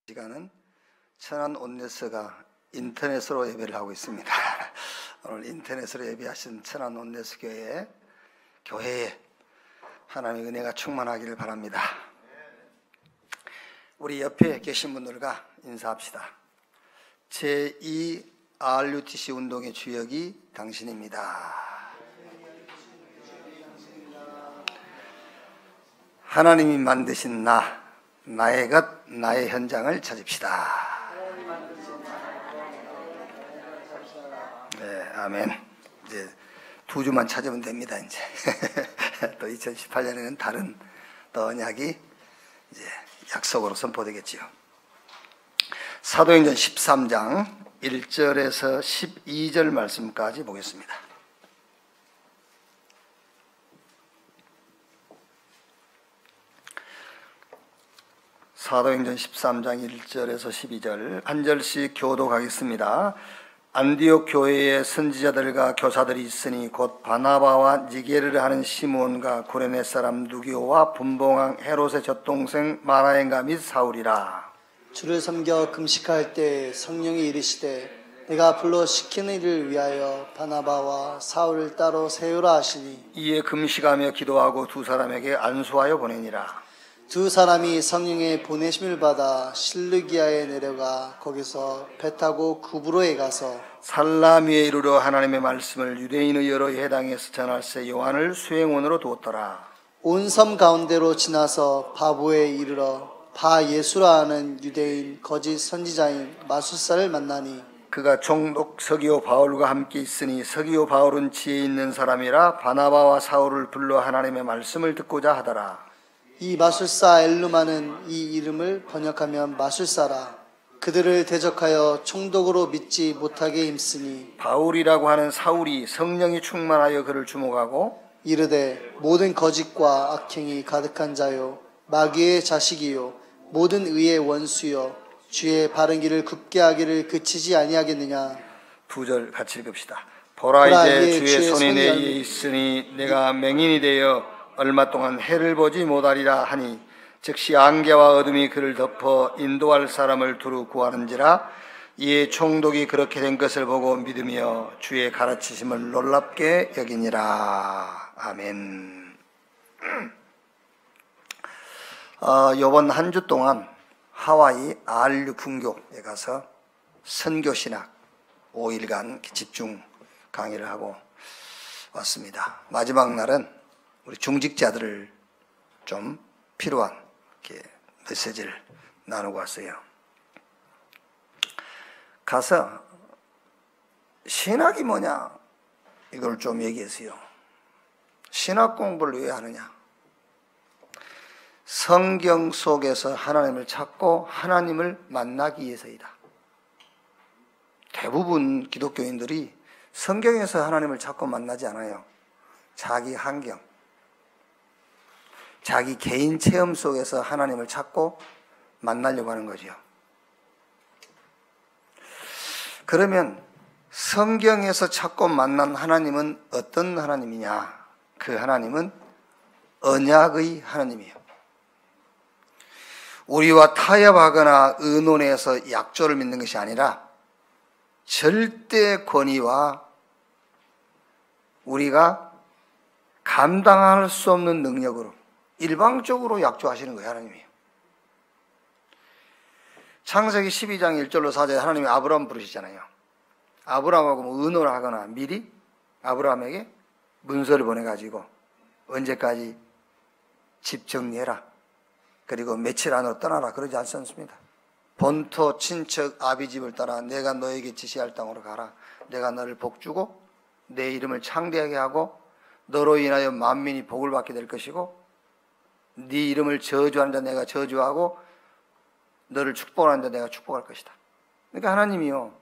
시간은 천안 온네스가 인터넷으로 예배를 하고 있습니다. 오늘 인터넷으로 예배하신 천안 온네스 교회에 하나님의 은혜가 충만하기를 바랍니다. 우리 옆에 계신 분들과 인사합시다. 제2 RUTC 운동의 주역이 당신입니다. 하나님이 만드신 나의 것, 나의 현장을 찾읍시다. 네, 아멘. 이제 2주만 찾으면 됩니다. 이제 또 2018년에는 다른 또 언약이 이제 약속으로 선포되겠지요. 사도행전 13장 1절에서 12절 말씀까지 보겠습니다. 사도행전 13장 1절에서 12절 한 절씩 교독하겠습니다. 안디옥 교회에 선지자들과 교사들이 있으니 곧 바나바와 니게르를 하는 시몬과 구레네 사람 누기오와 분봉왕 헤롯의 젖동생 마나엔가 및 사울이라. 주를 섬겨 금식할 때 성령이 이르시되 내가 불러 시키는 일을 위하여 바나바와 사울을 따로 세우라 하시니 이에 금식하며 기도하고 두 사람에게 안수하여 보내니라. 두 사람이 성령의 보내심을 받아 실르기아에 내려가 거기서 배 타고 구브로에 가서 살라미에 이르러 하나님의 말씀을 유대인의 여러 회당에서 전할세 요한을 수행원으로 두었더라. 온 섬 가운데로 지나서 바보에 이르러 바 예수라 하는 유대인 거짓 선지자인 마술사를 만나니 그가 총독 서기오 바울과 함께 있으니 서기오 바울은 지혜 있는 사람이라 바나바와 사울을 불러 하나님의 말씀을 듣고자 하더라. 이 마술사 엘루마는 이 이름을 번역하면 마술사라. 그들을 대적하여 총독으로 믿지 못하게 힘쓰니 바울이라고 하는 사울이 성령이 충만하여 그를 주목하고 이르되 모든 거짓과 악행이 가득한 자요 마귀의 자식이요 모든 의의 원수요 주의 바른 길을 굽게 하기를 그치지 아니하겠느냐. 2절 같이 읽읍시다. 보라 이제 주의 손이 내 위에 있으니 내가 맹인이 되어 얼마 동안 해를 보지 못하리라 하니 즉시 안개와 어둠이 그를 덮어 인도할 사람을 두루 구하는지라. 이에 총독이 그렇게 된 것을 보고 믿으며 주의 가르치심을 놀랍게 여기니라. 아멘. 이번 한 주 동안 하와이 RU 분교에 가서 선교신학 5일간 집중 강의를 하고 왔습니다. 마지막 날은 우리 중직자들을 좀 필요한 메시지를 나누고 왔어요. 가서 신학이 뭐냐 이걸 좀 얘기했어요. 신학 공부를 왜 하느냐? 성경 속에서 하나님을 찾고 하나님을 만나기 위해서이다. 대부분 기독교인들이 성경에서 하나님을 찾고 만나지 않아요. 자기 환경, 자기 개인 체험 속에서 하나님을 찾고 만나려고 하는 거죠. 그러면 성경에서 찾고 만난 하나님은 어떤 하나님이냐? 그 하나님은 언약의 하나님이에요. 우리와 타협하거나 의논해서 약조를 믿는 것이 아니라 절대 권위와 우리가 감당할 수 없는 능력으로 일방적으로 약조하시는 거예요. 하나님이. 창세기 12장 1절로 4절에 하나님이 아브라함 부르시잖아요. 아브라함하고 의논을 하거나 미리 아브라함에게 문서를 보내가지고 언제까지 집 정리해라. 그리고 며칠 안으로 떠나라. 그러지 않습니다. 본토 친척 아비 집을 따라 내가 너에게 지시할 땅으로 가라. 내가 너를 복주고 내 이름을 창대하게 하고 너로 인하여 만민이 복을 받게 될 것이고 네 이름을 저주하는 자 내가 저주하고 너를 축복하는 자 내가 축복할 것이다. 그러니까 하나님이요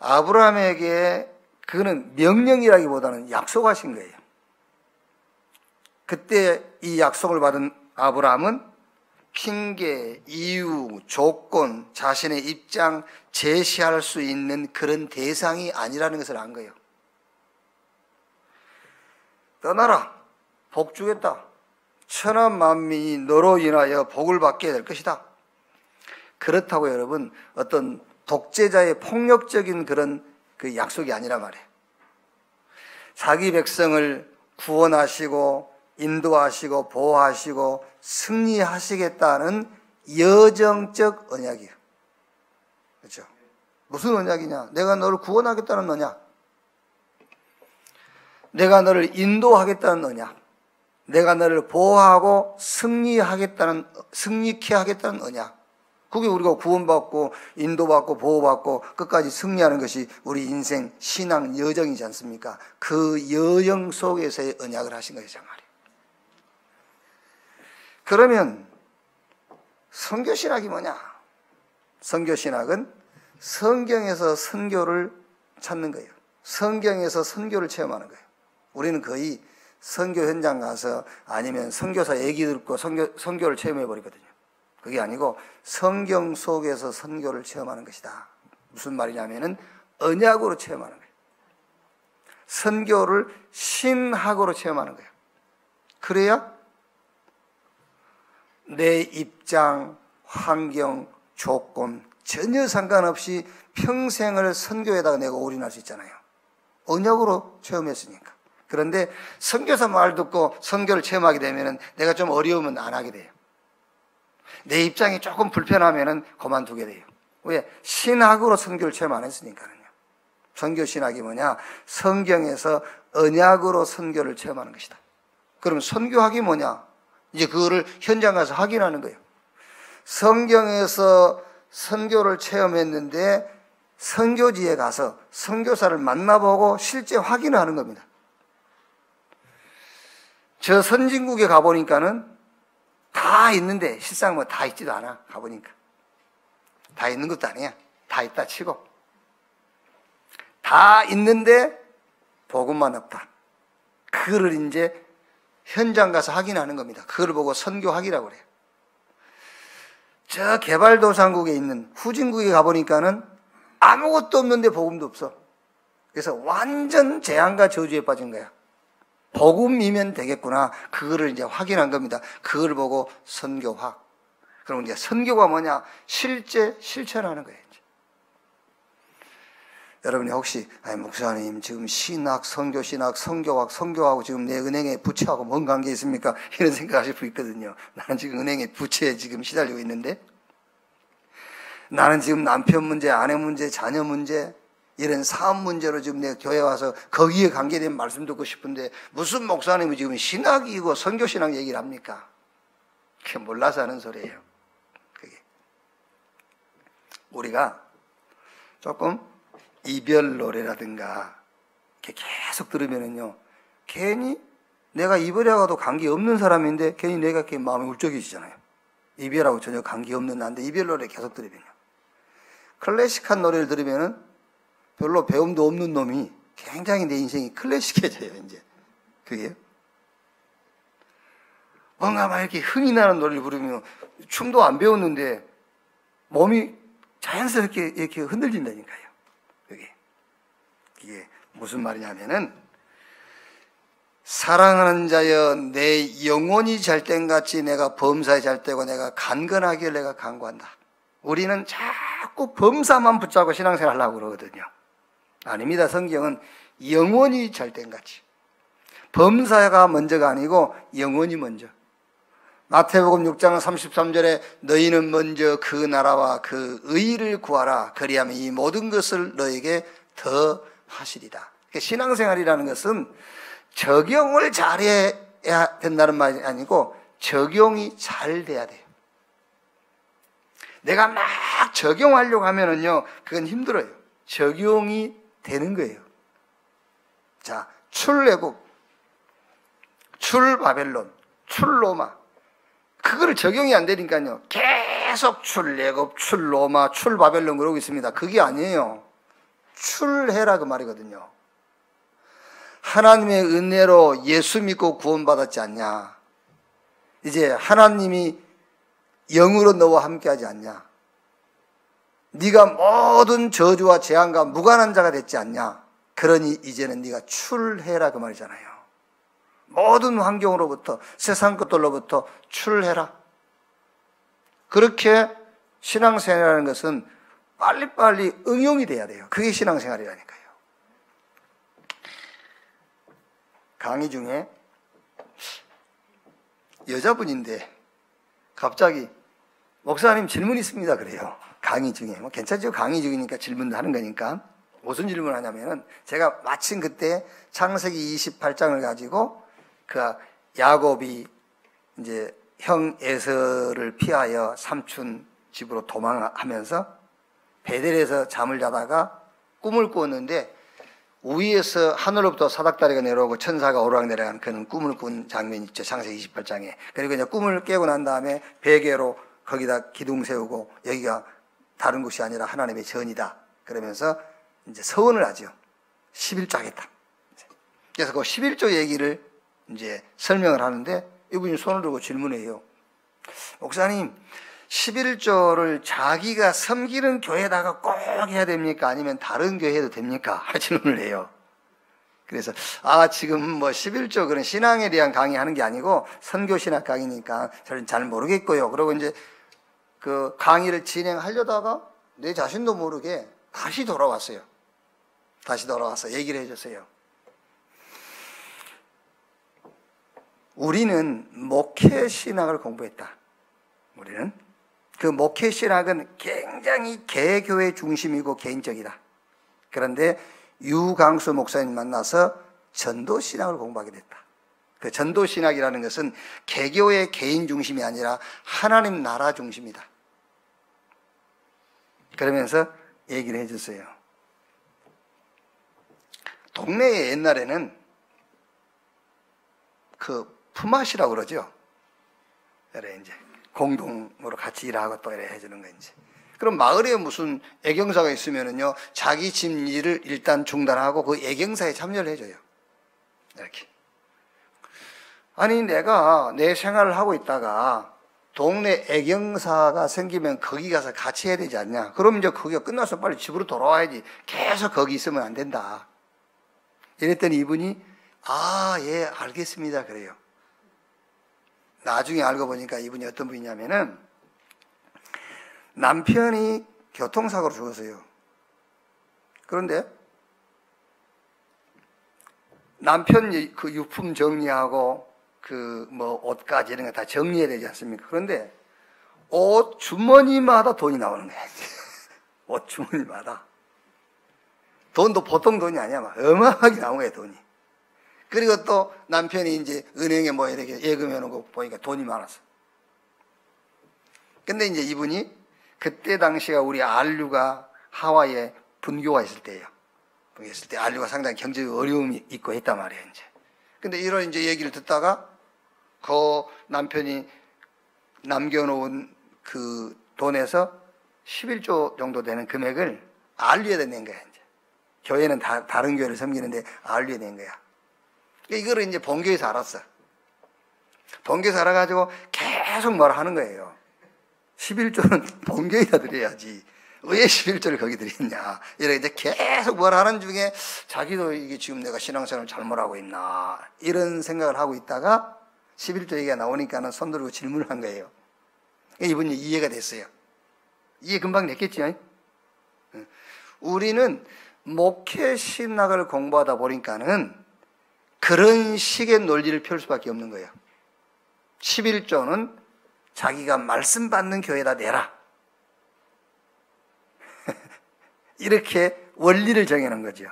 아브라함에게 그는 명령이라기보다는 약속하신 거예요. 그때 이 약속을 받은 아브라함은 핑계, 이유, 조건, 자신의 입장 제시할 수 있는 그런 대상이 아니라는 것을 안 거예요. 떠나라. 복 주겠다. 천한 만민이 너로 인하여 복을 받게 될 것이다. 그렇다고 여러분 어떤 독재자의 폭력적인 그런 그 약속이 아니란 말이에요. 자기 백성을 구원하시고 인도하시고 보호하시고 승리하시겠다는 여정적 언약이에요. 그렇죠? 무슨 언약이냐? 내가 너를 구원하겠다는 언약, 내가 너를 인도하겠다는 언약, 내가 너를 보호하고 승리케 하겠다는 언약. 그게 우리가 구원받고 인도받고 보호받고 끝까지 승리하는 것이 우리 인생 신앙 여정이지 않습니까? 그 여정 속에서의 언약을 하신 것이죠 말이에요. 그러면 선교신학이 뭐냐? 선교신학은 성경에서 선교를 찾는 거예요. 성경에서 선교를 체험하는 거예요. 우리는 거의 선교 현장 가서 아니면 선교사 얘기 듣고 선교를 체험해 버리거든요. 그게 아니고 성경 속에서 선교를 체험하는 것이다. 무슨 말이냐면은 언약으로 체험하는 거예요. 선교를 신학으로 체험하는 거예요. 그래야 내 입장, 환경, 조건 전혀 상관없이 평생을 선교에다가 내가 올인할 수 있잖아요. 언약으로 체험했으니까. 그런데 선교사 말 듣고 선교를 체험하게 되면은 내가 좀 어려우면 안 하게 돼요. 내 입장이 조금 불편하면은 그만두게 돼요. 왜? 신학으로 선교를 체험 안 했으니까요. 선교 신학이 뭐냐? 성경에서 언약으로 선교를 체험하는 것이다. 그럼 선교학이 뭐냐? 이제 그거를 현장 가서 확인하는 거예요. 성경에서 선교를 체험했는데 선교지에 가서 선교사를 만나보고 실제 확인을 하는 겁니다. 저 선진국에 가보니까는 다 있는데 실상 뭐 다 있지도 않아. 가보니까 다 있는 것도 아니야. 다 있다 치고 다 있는데 복음만 없다. 그거를 이제 현장 가서 확인하는 겁니다. 그걸 보고 선교학이라고 그래요. 저 개발도상국에 있는 후진국에 가보니까는 아무것도 없는데 복음도 없어. 그래서 완전 재앙과 저주에 빠진 거야. 복음이면 되겠구나. 그거를 이제 확인한 겁니다. 그걸 보고 선교학. 그럼 이제 선교가 뭐냐? 실제 실천하는 거예요. 이제. 여러분이 혹시 목사님 지금 신학, 선교신학, 선교학, 선교하고 지금 내 은행의 부채하고 뭔 관계 있습니까? 이런 생각하실 수 있거든요. 나는 지금 은행의 부채에 지금 시달리고 있는데 나는 지금 남편 문제, 아내 문제, 자녀 문제 이런 사업 문제로 지금 내가 교회 와서 거기에 관계된 말씀 듣고 싶은데 무슨 목사님이 지금 신학이고 선교신학 얘기를 합니까? 그게 몰라서 하는 소리예요. 그게. 우리가 조금 이별 노래라든가 이렇게 계속 들으면은요, 괜히 내가 이별하고도 관계없는 사람인데 괜히 내가 이렇게 마음이 울적해지잖아요. 이별하고 전혀 관계없는 나인데 이별 노래 계속 들으면요. 클래식한 노래를 들으면은 별로 배움도 없는 놈이 굉장히 내 인생이 클래식해져요, 이제. 그게. 뭔가 막 이렇게 흥이 나는 노래를 부르면 춤도 안 배웠는데 몸이 자연스럽게 이렇게 흔들린다니까요. 그게. 이게 무슨 말이냐면은 사랑하는 자여 내 영혼이 잘된 같이 내가 범사에 잘되고 내가 강건하길 내가 간구한다. 우리는 자꾸 범사만 붙잡고 신앙생활 하려고 그러거든요. 아닙니다. 성경은 영원히 잘된 같이. 범사가 먼저가 아니고 영원히 먼저. 마태복음 6장 33절에 너희는 먼저 그 나라와 그 의를 구하라. 그리하면 이 모든 것을 너에게 더 하시리다. 신앙생활이라는 것은 적용을 잘해야 된다는 말이 아니고 적용이 잘 돼야 돼요. 내가 막 적용하려고 하면은요, 그건 힘들어요. 적용이 되는 거예요. 자, 출애굽, 출바벨론, 출로마. 그거를 적용이 안 되니까요. 계속 출애굽, 출로마, 출바벨론 그러고 있습니다. 그게 아니에요. 출해라 그 말이거든요. 하나님의 은혜로 예수 믿고 구원받았지 않냐? 이제 하나님이 영으로 너와 함께하지 않냐? 네가 모든 저주와 재앙과 무관한 자가 됐지 않냐? 그러니 이제는 네가 출해라 그 말이잖아요. 모든 환경으로부터 세상 것들로부터 출해라. 그렇게 신앙생활이라는 것은 빨리빨리 응용이 돼야 돼요. 그게 신앙생활이라니까요. 강의 중에 여자분인데 갑자기 목사님 질문 있습니다 그래요. 강의 중에. 뭐 괜찮죠? 강의 중이니까 질문도 하는 거니까. 무슨 질문을 하냐면은 제가 마침 그때 창세기 28장을 가지고 그 야곱이 이제 형 에서를 피하여 삼촌 집으로 도망하면서 베델에서 잠을 자다가 꿈을 꾸었는데 위에서 하늘로부터 사닥다리가 내려오고 천사가 오르락내리락 그런 꿈을 꾼 장면이 있죠. 창세기 28장에. 그리고 이제 꿈을 깨고 난 다음에 베개로 거기다 기둥 세우고 여기가 다른 곳이 아니라 하나님의 전이다. 그러면서 이제 서원을 하죠. 11조 하겠다. 그래서 그 11조 얘기를 이제 설명을 하는데 이분이 손을 들고 질문해요. 목사님, 11조를 자기가 섬기는 교회에다가 꼭 해야 됩니까? 아니면 다른 교회 해도 됩니까? 질문을 해요. 그래서 지금 뭐 11조 그런 신앙에 대한 강의하는 게 아니고 선교 신학 강의니까 저는 잘 모르겠고요. 그리고 이제 그 강의를 진행하려다가 내 자신도 모르게 다시 돌아왔어요. 다시 돌아와서 얘기를 해줬어요. 우리는 목회 신학을 공부했다. 우리는 그 목회 신학은 굉장히 개교회 중심이고 개인적이다. 그런데 유광수 목사님 만나서 전도 신학을 공부하게 됐다. 그 전도 신학이라는 것은 개교의 개인 중심이 아니라 하나님 나라 중심이다. 그러면서 얘기를 해줬어요. 동네에 옛날에는 그 품앗이라고 그러죠. 그래 이제 공동으로 같이 일하고 또 이래 해주는 거 이제. 그럼 마을에 무슨 애경사가 있으면은요, 자기 집 일을 일단 중단하고 그 애경사에 참여를 해줘요. 이렇게. 아니 내가 내 생활을 하고 있다가 동네 애경사가 생기면 거기 가서 같이 해야 되지 않냐? 그럼 이제 거기가 끝나서 빨리 집으로 돌아와야지. 계속 거기 있으면 안 된다. 이랬더니 이분이 예, 알겠습니다. 그래요. 나중에 알고 보니까 이분이 어떤 분이냐면은 남편이 교통사고로 죽었어요. 그런데 남편 그 유품 정리하고 그 뭐 옷까지 이런 거 다 정리해야 되지 않습니까? 그런데 옷 주머니마다 돈이 나오는 거야. 옷 주머니마다. 돈도 보통 돈이 아니야. 막 어마어마하게 나온 거야, 돈이. 그리고 또 남편이 이제 은행에 뭐 이렇게 예금해 놓은 거 보니까 돈이 많았어. 근데 이제 이분이 그때 당시가 우리 안류가 하와이에 분교가 있을 때예요. 있을 때 안류가 상당히 경제적 어려움이 있고 했단 말이에요, 이제. 근데 이런 이제 얘기를 듣다가 그 남편이 남겨놓은 그 돈에서 11조 정도 되는 금액을 안류에다 낸 거야, 이제. 교회는 다른 교회를 섬기는데 안류에 낸 거야. 이거를 이제 본교에서 알았어. 본교에서 알아가지고 계속 뭐라 하는 거예요. 11조는 본교에다 드려야지. 왜 11조를 거기 드렸냐. 이렇게 이제 계속 뭐라 하는 중에 자기도 이게 지금 내가 신앙생활을 잘못하고 있나. 이런 생각을 하고 있다가 11조 얘기가 나오니까는 손 들고 질문을 한 거예요. 이분이 이해가 됐어요. 이해 금방 됐겠죠? 우리는 목회 신학을 공부하다 보니까는 그런 식의 논리를 펼 수밖에 없는 거예요. 11조는 자기가 말씀 받는 교회에다 내라. 이렇게 원리를 정해놓은 거죠.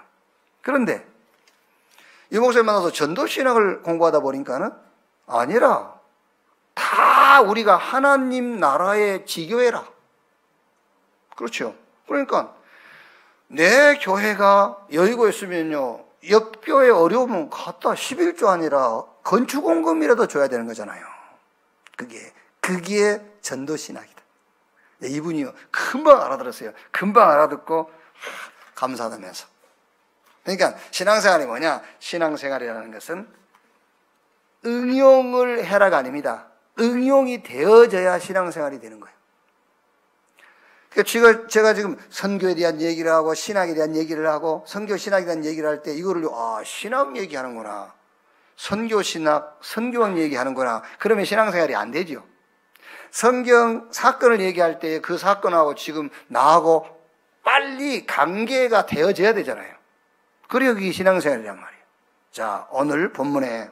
그런데 이 목사님 만나서 전도신학을 공부하다 보니까는 아니라 다 우리가 하나님 나라의 지교회라. 그렇죠. 그러니까 내 교회가 여의고 있으면요, 옆 교회 어려우면 갖다 11조 아니라 건축원금이라도 줘야 되는 거잖아요. 그게 전도신학이다. 이분이요, 금방 알아들었어요. 금방 알아듣고 감사하다면서. 그러니까 신앙생활이 뭐냐? 신앙생활이라는 것은 응용을 해라가 아닙니다. 응용이 되어져야 신앙생활이 되는 거예요. 그러니까 제가 지금 선교에 대한 얘기를 하고 신학에 대한 얘기를 하고 선교 신학에 대한 얘기를 할 때 이거를 신학 얘기하는구나. 선교 신학, 선교학 얘기하는구나. 그러면 신앙생활이 안 되죠. 성경 사건을 얘기할 때 그 사건하고 지금 나하고 빨리 관계가 되어져야 되잖아요. 그래야 그게 신앙생활이란 말이에요. 자, 오늘 본문에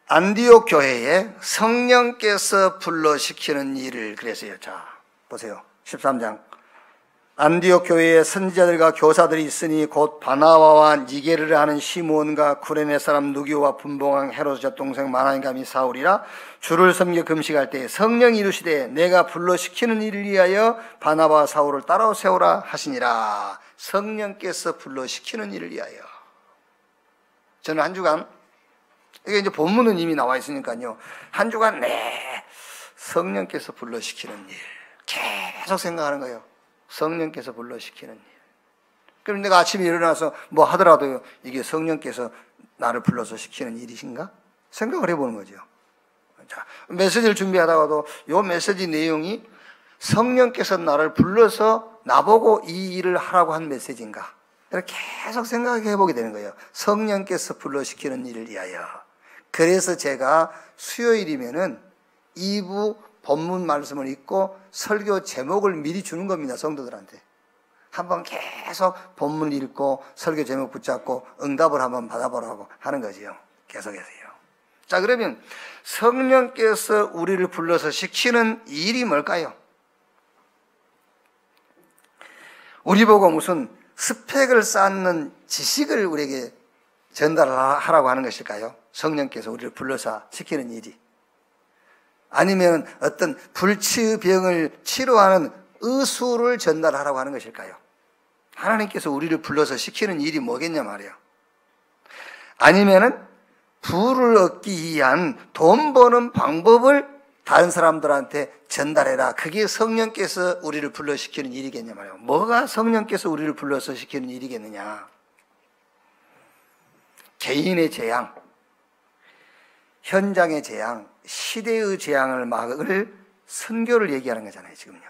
안디옥 교회에 성령께서 불러시키는 일을 그랬어요. 자, 보세요. 13장. 안디옥 교회에 선지자들과 교사들이 있으니 곧 바나바와 니게르를 하는 시므온과 구레네 사람 누기오와 분봉왕 헤로스 젖동생 마나니가 및 사울이라 주를 섬겨 금식할 때 성령이 이르시되 내가 불러시키는 일을 위하여 바나바와 사울을 따라 세우라 하시니라. 성령께서 불러시키는 일을 위하여. 저는 한 주간, 이게 이제 본문은 이미 나와 있으니까요, 한 주간 성령께서 불러시키는 일 계속 생각하는 거예요. 성령께서 불러시키는 일. 그럼 내가 아침에 일어나서 뭐 하더라도 이게 성령께서 나를 불러서 시키는 일이신가? 생각을 해보는 거죠. 자, 메시지를 준비하다가도 요 메시지 내용이 성령께서 나를 불러서 나보고 이 일을 하라고 한 메시지인가? 이렇게 계속 생각해 보게 되는 거예요. 성령께서 불러시키는 일을 위하여. 그래서 제가 수요일이면은 2부 본문 말씀을 읽고 설교 제목을 미리 주는 겁니다. 성도들한테. 한번 계속 본문을 읽고 설교 제목 붙잡고 응답을 한번 받아보라고 하는 거지요. 계속해서요. 자, 그러면 성령께서 우리를 불러서 시키는 일이 뭘까요? 우리 보고 무슨 스펙을 쌓는 지식을 우리에게 전달하라고 하는 것일까요? 성령께서 우리를 불러서 시키는 일이. 아니면 어떤 불치병을 치료하는 의술을 전달하라고 하는 것일까요? 하나님께서 우리를 불러서 시키는 일이 뭐겠냐 말이에요. 아니면은 부를 얻기 위한 돈 버는 방법을 다른 사람들한테 전달해라. 그게 성령께서 우리를 불러 시키는 일이겠냐 말이에요. 뭐가 성령께서 우리를 불러서 시키는 일이겠느냐? 개인의 재앙, 현장의 재앙, 시대의 재앙을 막을 선교를 얘기하는 거잖아요, 지금요.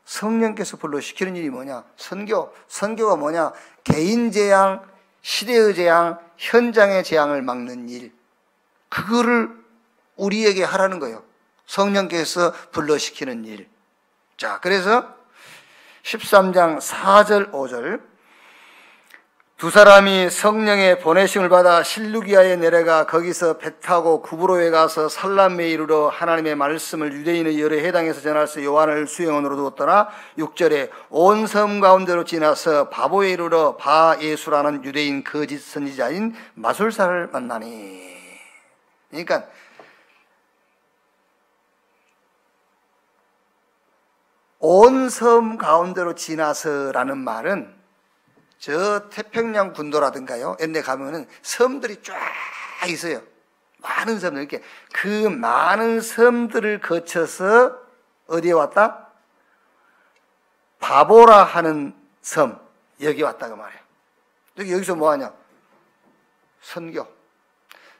성령께서 불러 시키는 일이 뭐냐? 선교가 뭐냐? 개인 재앙, 시대의 재앙, 현장의 재앙을 막는 일. 그거를 우리에게 하라는 거예요. 성령께서 불러시키는 일. 자, 그래서 13장 4절 5절 두 사람이 성령의 보내심을 받아 실루기아에 내려가 거기서 배 타고 구브로에 가서 살람에 이르러 하나님의 말씀을 유대인의 여러 해당에서 전할서 요한을 수영원으로 두었더라. 6절에 온 섬 가운데로 지나서 바보에 이르러 바 예수라는 유대인 거짓 선지자인 마술사를 만나니. 그러니까 온 섬 가운데로 지나서라는 말은 저 태평양 군도라든가요, 이런 데 가면은 섬들이 쫙 있어요. 많은 섬들. 이렇게 그 많은 섬들을 거쳐서 어디에 왔다? 바보라 하는 섬, 여기 왔다 그 말이에요. 여기서 뭐 하냐? 선교.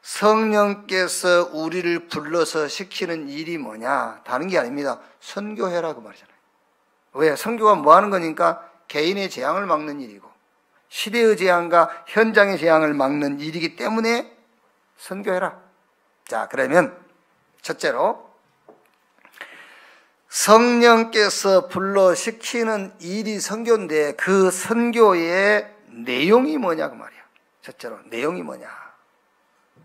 성령께서 우리를 불러서 시키는 일이 뭐냐? 다른 게 아닙니다. 선교해라 그 말이잖아요. 왜? 선교가 뭐 하는 거니까 개인의 재앙을 막는 일이고 시대의 재앙과 현장의 재앙을 막는 일이기 때문에 선교해라. 자, 그러면 첫째로 성령께서 불러시키는 일이 선교인데 그 선교의 내용이 뭐냐 그 말이야. 첫째로 내용이 뭐냐.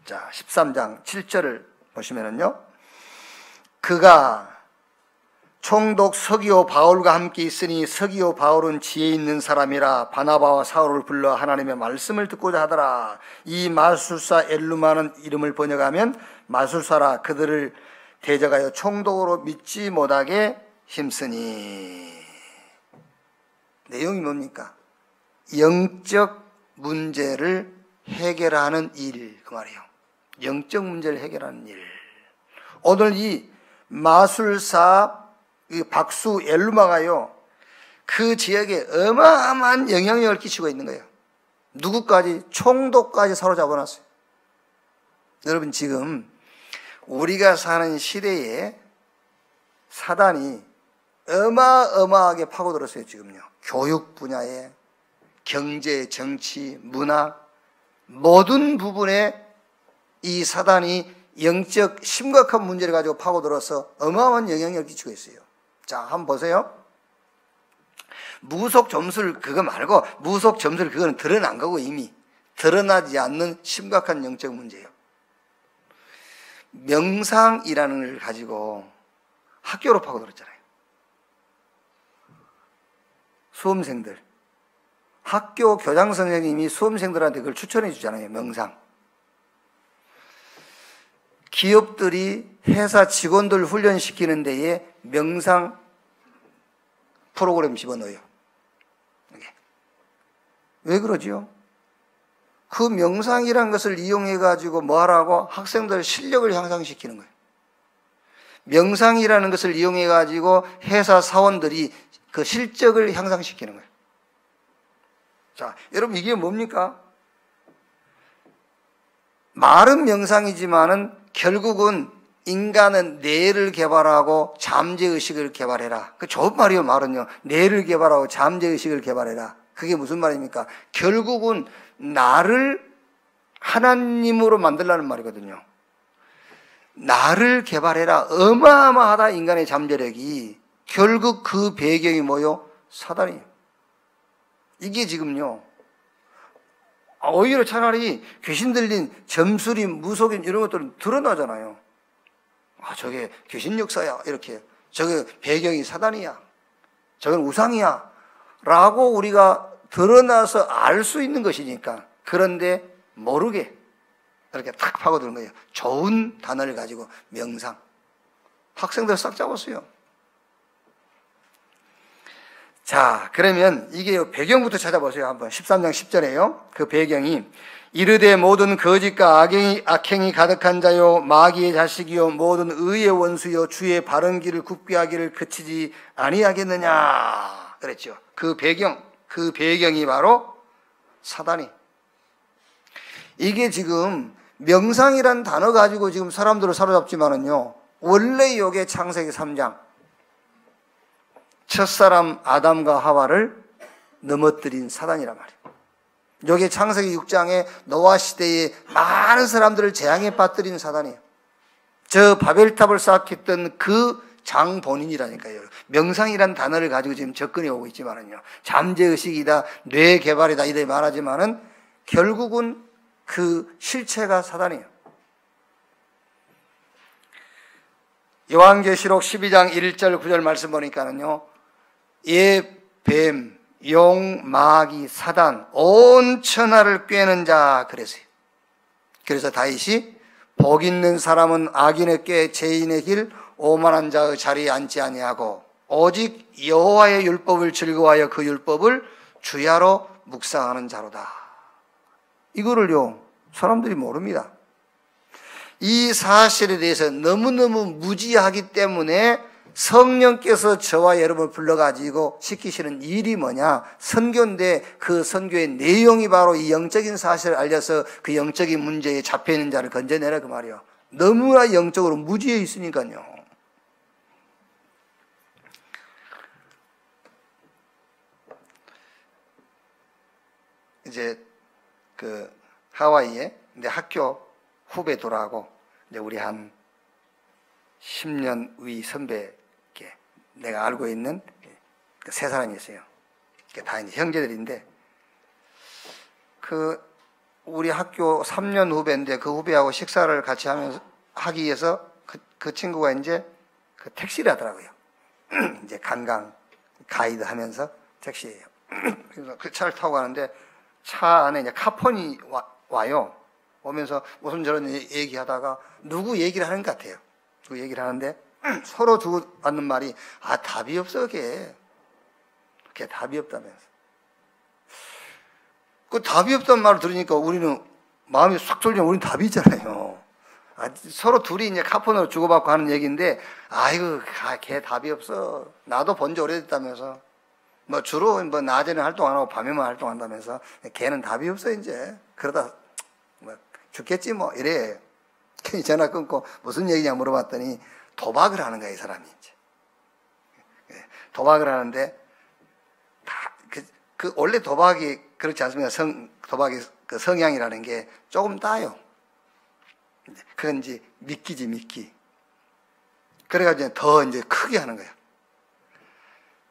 자, 13장 7절을 보시면은요, 그가 총독 서기오 바울과 함께 있으니 서기오 바울은 지혜 있는 사람이라 바나바와 사울을 불러 하나님의 말씀을 듣고자 하더라. 이 마술사 엘루마는 이름을 번역하면 마술사라. 그들을 대적하여 총독으로 믿지 못하게 힘쓰니. 내용이 뭡니까? 영적 문제를 해결하는 일, 그 말이에요. 영적 문제를 해결하는 일. 오늘 이 마술사 이 박수 엘루마가요, 그 지역에 어마어마한 영향력을 끼치고 있는 거예요. 누구까지? 총독까지 사로잡아놨어요. 여러분, 지금 우리가 사는 시대에 사단이 어마어마하게 파고들었어요. 지금요. 교육 분야에, 경제, 정치, 문화 모든 부분에 이 사단이 영적 심각한 문제를 가지고 파고들어서 어마어마한 영향력을 끼치고 있어요. 자, 한번 보세요. 무속 점술 그거 말고 무속 점술 그거는 드러난 거고 이미 드러나지 않는 심각한 영적 문제예요. 명상이라는 걸 가지고 학교로 파고들었잖아요. 수험생들. 학교 교장 선생님이 수험생들한테 그걸 추천해 주잖아요. 명상. 기업들이 회사 직원들 훈련시키는 데에 명상 프로그램 집어넣어요. 왜 그러지요? 그 명상이라는 것을 이용해가지고 뭐 하라고? 학생들 실력을 향상시키는 거예요. 명상이라는 것을 이용해가지고 회사 사원들이 그 실적을 향상시키는 거예요. 자, 여러분 이게 뭡니까? 말은 명상이지만은 결국은 인간은 뇌를 개발하고 잠재의식을 개발해라. 그 좋은 말이에요, 말은요. 뇌를 개발하고 잠재의식을 개발해라. 그게 무슨 말입니까? 결국은 나를 하나님으로 만들라는 말이거든요. 나를 개발해라. 어마어마하다, 인간의 잠재력이. 결국 그 배경이 뭐요? 사단이에요. 이게 지금요. 오히려 차라리 귀신 들린 점술인, 무속인 이런 것들은 드러나잖아요. 아, 저게 귀신 역사야. 이렇게. 저게 배경이 사단이야. 저건 우상이야. 라고 우리가 드러나서 알 수 있는 것이니까. 그런데 모르게 이렇게 탁 파고드는 거예요. 좋은 단어를 가지고 명상. 학생들 싹 잡았어요. 자, 그러면 이게 배경부터 찾아보세요. 한번 13장 10절에요. 그 배경이 이르되 모든 거짓과 악행이 가득한 자요 마귀의 자식이요 모든 의의 원수요 주의 바른 길을 굽게 하기를 그치지 아니하겠느냐 그랬죠. 그 배경이 바로 사단이. 이게 지금 명상이란 단어 가지고 지금 사람들을 사로잡지만은요, 원래 이게 창세기 3장 첫사람 아담과 하와를 넘어뜨린 사단이란 말이에요. 여기 창세기 6장에 노아 시대에 많은 사람들을 재앙에 빠뜨린 사단이에요. 저 바벨탑을 쌓았던 그 장 본인이라니까요. 명상이란 단어를 가지고 지금 접근해 오고 있지만은요, 잠재의식이다, 뇌 개발이다 이래 말하지만은 결국은 그 실체가 사단이에요. 요한계시록 12장 1절 9절 말씀 보니까는요, 뱀, 용, 마귀, 사단, 온 천하를 꿰는 자 그랬어요. 그래서 다윗이 복 있는 사람은 악인의 꾀, 죄인의 길, 오만한 자의 자리에 앉지 아니하고 오직 여호와의 율법을 즐거워하여 그 율법을 주야로 묵상하는 자로다. 이거를요, 사람들이 모릅니다. 이 사실에 대해서 너무너무 무지하기 때문에 성령께서 저와 여러분을 불러가지고 시키시는 일이 뭐냐? 선교인데 그 선교의 내용이 바로 이 영적인 사실을 알려서 그 영적인 문제에 잡혀있는 자를 건져내라 그 말이에요. 너무나 영적으로 무지해 있으니까요. 이제 그 하와이에 이제 학교 후배들하고 이제 우리 한 10년 위 선배 내가 알고 있는 세 사람이 있어요. 다 이제 형제들인데, 그 우리 학교 3년 후배인데 그 후배하고 식사를 같이 하기 위해서 그 친구가 이제 그 택시를 하더라고요. 이제 관광 가이드 하면서 택시예요. 그래서 그 차를 타고 가는데 차 안에 이제 카폰이 와요. 오면서 무슨 저런 얘기하다가 누구 얘기를 하는 것 같아요. 누구 얘기를 하는데 서로 주고받는 말이, 아, 답이 없어, 걔 답이 없다면서. 그 답이 없다는 말을 들으니까 우리는 마음이 싹 졸리면 우리는 답이 있잖아요. 아, 서로 둘이 이제 카폰으로 주고받고 하는 얘기인데, 아이고, 걔 답이 없어. 나도 본 지 오래됐다면서. 뭐 주로 뭐 낮에는 활동 안 하고 밤에만 활동한다면서. 걔는 답이 없어, 이제. 그러다 뭐 죽겠지 뭐 이래. 괜히 전화 끊고 무슨 얘기냐 물어봤더니 도박을 하는 거야, 이 사람이 이제. 도박을 하는데 원래 도박이 그렇지 않습니까? 도박의 그 성향이라는 게 조금 따요. 그건 이제 미끼지, 미끼. 그래가지고 더 이제 크게 하는 거야.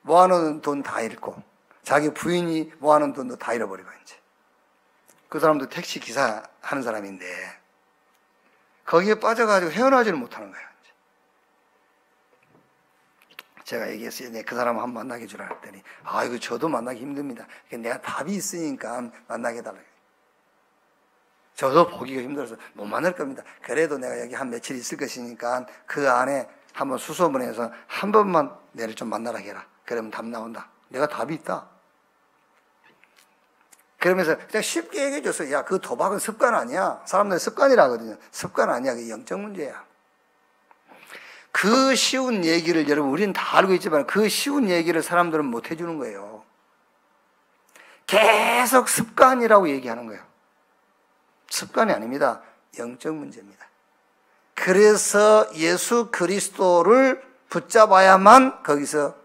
모아놓은 돈 다 잃고, 자기 부인이 모아놓은 돈도 다 잃어버리고, 이제. 그 사람도 택시 기사 하는 사람인데, 거기에 빠져가지고 헤어나지를 못하는 거야. 이제. 제가 얘기했어요. 그 사람 한번 만나게 주라 했더니, 이거 저도 만나기 힘듭니다. 내가 답이 있으니까 만나게 해달라고. 저도 보기가 힘들어서 못 만날 겁니다. 그래도 내가 여기 한 며칠 있을 것이니까 그 안에 한번 수소문해서 한 번만 내를 좀 만나라 해라. 그러면 답 나온다. 내가 답이 있다. 그러면서 그냥 쉽게 얘기해 줬어요. 야, 그 도박은 습관 아니야. 사람들 습관이라 하거든요. 습관 아니야. 그게 영적 문제야. 그 쉬운 얘기를 여러분 우리는 다 알고 있지만 그 쉬운 얘기를 사람들은 못 해주는 거예요. 계속 습관이라고 얘기하는 거예요. 습관이 아닙니다. 영적 문제입니다. 그래서 예수 그리스도를 붙잡아야만 거기서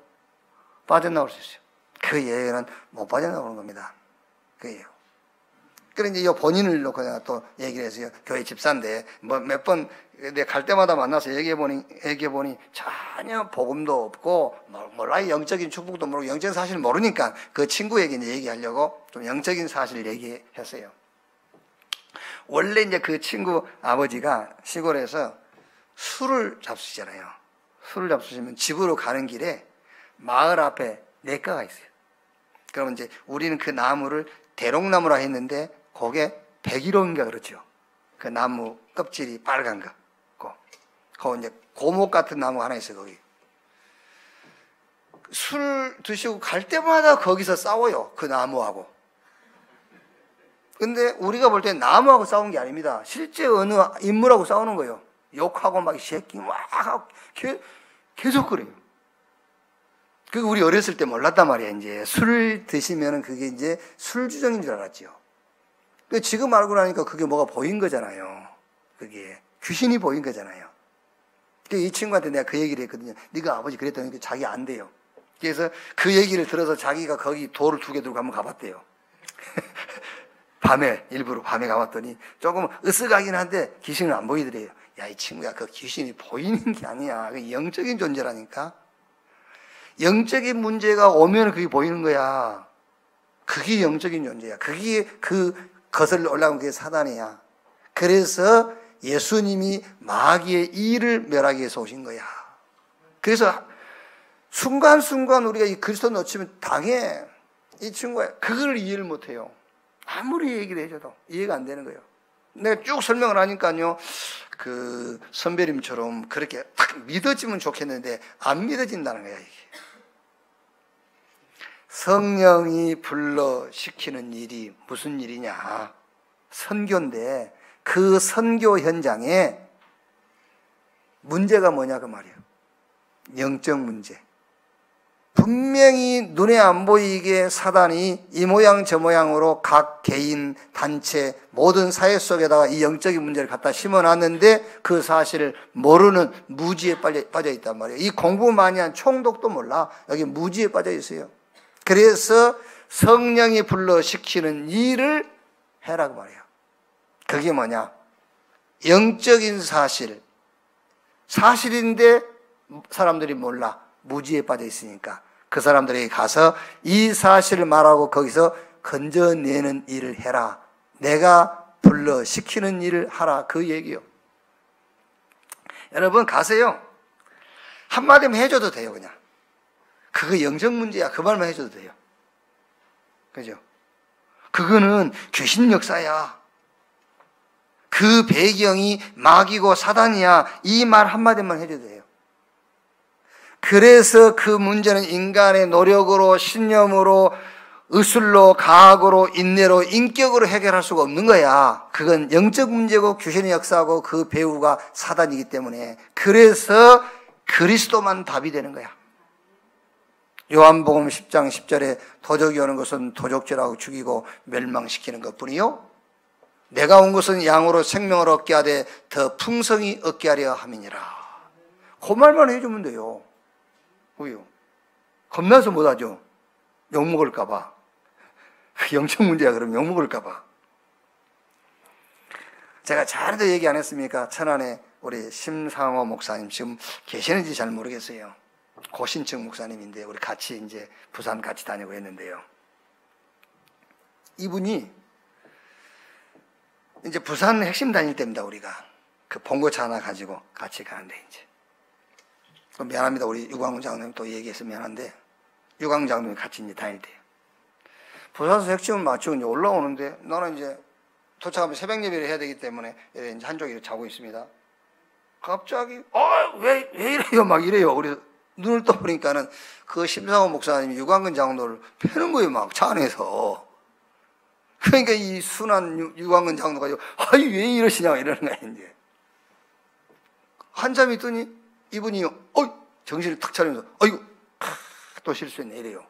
빠져나올 수 있어요. 그 예외는 못 빠져나오는 겁니다. 그예요. 그래 이제 이 본인을 놓고 내가 또 얘기를 했어요. 교회 집사인데 뭐 몇 번 내가 갈 때마다 만나서 얘기해 보니 전혀 복음도 없고 몰라 영적인 축복도 모르고 영적인 사실을 모르니까 그 친구에게 이제 얘기하려고 좀 영적인 사실을 얘기했어요. 원래 이제 그 친구 아버지가 시골에서 술을 잡수시잖아요. 술을 잡수시면 집으로 가는 길에 마을 앞에 냇가가 있어요. 그러면 이제 우리는 그 나무를 대롱나무라 했는데 거기에 백일홍인가 그렇죠. 그 나무 껍질이 빨간 거. 거기 이제 고목 같은 나무 하나 있어요, 거기. 술 드시고 갈 때마다 거기서 싸워요, 그 나무하고. 근데 우리가 볼 때 나무하고 싸운 게 아닙니다. 실제 어느 인물하고 싸우는 거예요. 욕하고 막 새끼 막 하고 계속 그래요. 그거 우리 어렸을 때 몰랐단 말이야. 이제 술을 드시면은 그게 이제 술주정인 줄 알았죠. 지금 알고 나니까 그게 뭐가 보인 거잖아요. 그게 귀신이 보인 거잖아요. 이 친구한테 내가 그 얘기를 했거든요. 네가 아버지 그랬더니 자기 안 돼요. 그래서 그 얘기를 들어서 자기가 거기 돌을 2개 들고 한번 가봤대요. 밤에 일부러 밤에 가봤더니 조금 으쓱하긴 한데 귀신은 안 보이더래요. 야, 이 친구야, 그 귀신이 보이는 게 아니야. 그 영적인 존재라니까. 영적인 문제가 오면 그게 보이는 거야. 그게 영적인 존재야. 그게 그 거슬러 올라온 게 사단이야. 그래서 예수님이 마귀의 일을 멸하기 위해서 오신 거야. 그래서 순간순간 우리가 이 그리스도 놓치면 당해. 이 친구가 그걸 이해를 못해요. 아무리 얘기를 해줘도 이해가 안 되는 거예요. 내가 쭉 설명을 하니까요, 그 선배님처럼 그렇게 딱 믿어지면 좋겠는데 안 믿어진다는 거야, 이게. 성령이 불러 시키는 일이 무슨 일이냐? 선교인데 그 선교 현장에 문제가 뭐냐 그 말이에요. 영적 문제. 분명히 눈에 안 보이게 사단이 이 모양 저 모양으로 각 개인, 단체, 모든 사회 속에다가 이 영적인 문제를 갖다 심어놨는데 그 사실을 모르는 무지에 빠져 있단 말이에요. 이 공부 많이 한 총독도 몰라. 여기 무지에 빠져 있어요. 그래서 성령이 불러 시키는 일을 해라고 말해요. 그게 뭐냐? 영적인 사실인데 사람들이 몰라. 무지에 빠져 있으니까 그 사람들에게 가서 이 사실을 말하고 거기서 건져내는 일을 해라. 내가 불러 시키는 일을 하라. 그 얘기요. 여러분 가세요. 한마디만 해줘도 돼요. 그냥 그거 영적 문제야. 그 말만 해줘도 돼요. 그죠? 그거는 귀신 역사야. 그 배경이 마귀고 사단이야. 이 말 한마디만 해줘도 돼요. 그래서 그 문제는 인간의 노력으로, 신념으로, 의술로, 가학으로, 인내로, 인격으로 해결할 수가 없는 거야. 그건 영적 문제고 귀신의 역사고 그 배우가 사단이기 때문에. 그래서 그리스도만 답이 되는 거야. 요한복음 10장 10절에 도적이 오는 것은 도적질하고 죽이고 멸망시키는 것뿐이요, 내가 온 것은 양으로 생명을 얻게 하되 더 풍성히 얻게 하려 함이니라. 그 말만 해주면 돼요. 왜요? 겁나서 못하죠. 욕먹을까봐. 영적 문제야. 그럼 욕먹을까봐. 제가 잘도 얘기 안 했습니까? 천안에 우리 심상호 목사님 지금 계시는지 잘 모르겠어요. 고신청 목사님인데 우리 같이 이제 부산 같이 다니고 했는데요. 이분이 이제 부산 핵심 다닐 때입니다. 우리가 그 봉고차 하나 가지고 같이 가는데 이제 미안합니다. 우리 유광훈 장로님 또 얘기해서 미안한데 유광훈 장로님 같이 이제 다닐 때요. 부산에서 핵심을 맞추고 이제 올라오는데 나는 이제 도착하면 새벽 예배를 해야 되기 때문에 이제 한쪽에 자고 있습니다. 갑자기 왜 이래요? 막 이래요. 그래서 눈을 떠보니까는 그 심상호 목사님이 유광근 장로를 패는 거예요. 막 차 안에서. 그러니까 이 순한 유광근 장로가 왜 이러시냐 이러는 거야 이제. 한참 있더니 이분이 정신을 탁 차리면서 아이고 또 실수했네 이래요.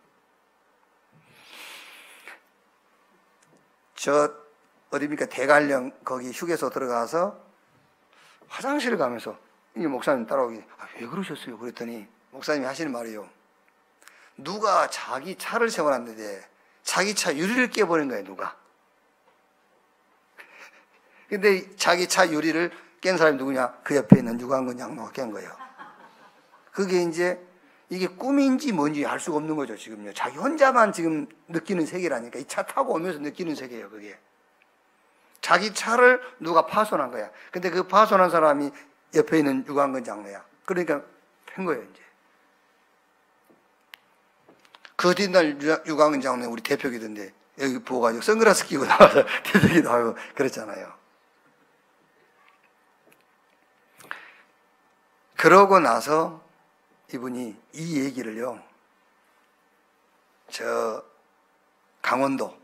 저 어디입니까? 대관령 거기 휴게소 들어가서 화장실을 가면서 이 목사님 따라오기 왜 그러셨어요? 그랬더니 목사님이 하시는 말이에요. 누가 자기 차를 세워놨는데 자기 차 유리를 깨버린 거예요. 누가. 근데 자기 차 유리를 깬 사람이 누구냐? 그 옆에 있는 유광근 장로가 깬 거예요. 그게 이제 이게 꿈인지 뭔지 알 수가 없는 거죠. 지금요. 자기 혼자만 지금 느끼는 세계라니까. 이 차 타고 오면서 느끼는 세계예요. 그게. 자기 차를 누가 파손한 거야. 근데 그 파손한 사람이 옆에 있는 유광근 장로야. 그러니까 팬 거예요, 이제. 그 뒷날 유광근 장로 우리 대표기던데 여기 부어가지고 선글라스 끼고 나와서 대표기도 하고 그랬잖아요. 그러고 나서 이분이 이 얘기를요, 저 강원도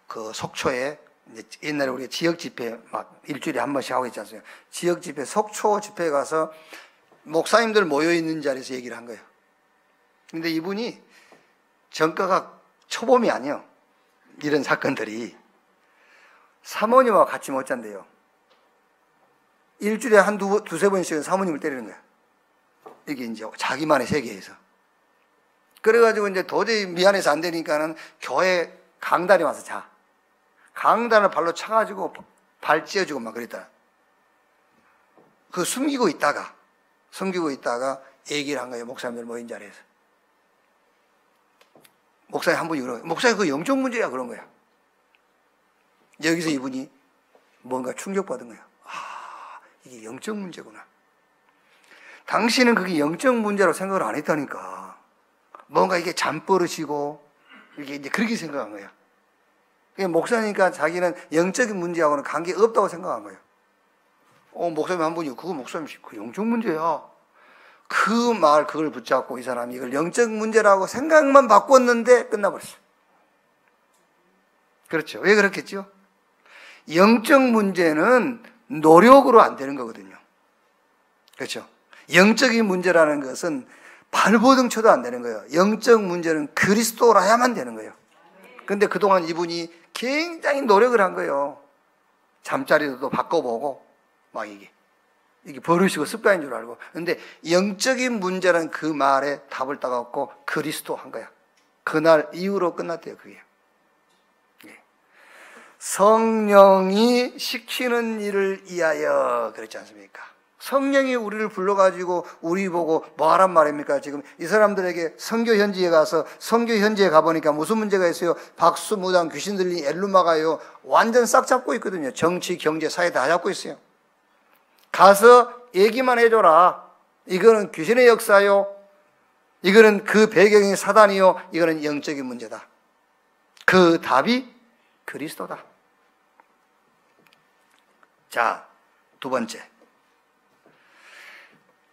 그 속초에 이제 옛날에 우리가 지역 집회 막 일주일에 한 번씩 하고 있지 않습니까? 지역 집회, 속초 집회에 가서 목사님들 모여 있는 자리에서 얘기를 한 거예요. 근데 이분이 전과가 초범이 아니에요. 이런 사건들이. 사모님하고 같이 못 잔대요. 일주일에 한 두세 번씩은 사모님을 때리는 거야. 이게 이제 자기만의 세계에서. 그래가지고 이제 도저히 미안해서 안 되니까는 교회 강단에 와서 자. 강단을 발로 차가지고 발 찧어주고 막 그랬다. 그 숨기고 있다가 얘기를 한 거예요. 목사님들 모인 자리에서. 목사님 한 분이 그러고, 목사님 그 영적 문제야 그런 거야. 여기서 이분이 뭔가 충격받은 거야. 이게 영적 문제구나. 당신은 그게 영적 문제라고 생각을 안 했다니까. 뭔가 이게 잠버릇이고, 이게 이제 그렇게 생각한 거야. 목사니까 자기는 영적인 문제하고는 관계 없다고 생각한 거예요. 목사님 한 분이, 그거 목사님, 그 영적 문제야. 그걸 붙잡고 이 사람이 이걸 영적 문제라고 생각만 바꿨는데 끝나버렸어요. 그렇죠. 왜 그렇겠죠? 영적 문제는 노력으로 안 되는 거거든요. 그렇죠. 영적인 문제라는 것은 발버둥 쳐도 안 되는 거예요. 영적 문제는 그리스도라야만 되는 거예요. 근데 그동안 이분이 굉장히 노력을 한 거예요. 잠자리도 바꿔보고, 막 이게 버릇이고 습관인 줄 알고. 근데 영적인 문제는 그 말에 답을 따갖고 그리스도 한 거야. 그날 이후로 끝났대요, 그게. 성령이 시키는 일을 위하여 그랬지 않습니까? 성령이 우리를 불러가지고 우리 보고 뭐 하란 말입니까? 지금 이 사람들에게 선교 현지에 가서 선교 현지에 가보니까 무슨 문제가 있어요? 박수, 무당, 귀신 들린 엘루마가요. 완전 싹 잡고 있거든요. 정치, 경제, 사회 다 잡고 있어요. 가서 얘기만 해줘라. 이거는 귀신의 역사요. 이거는 그 배경이 사단이요. 이거는 영적인 문제다. 그 답이 그리스도다. 자, 두 번째.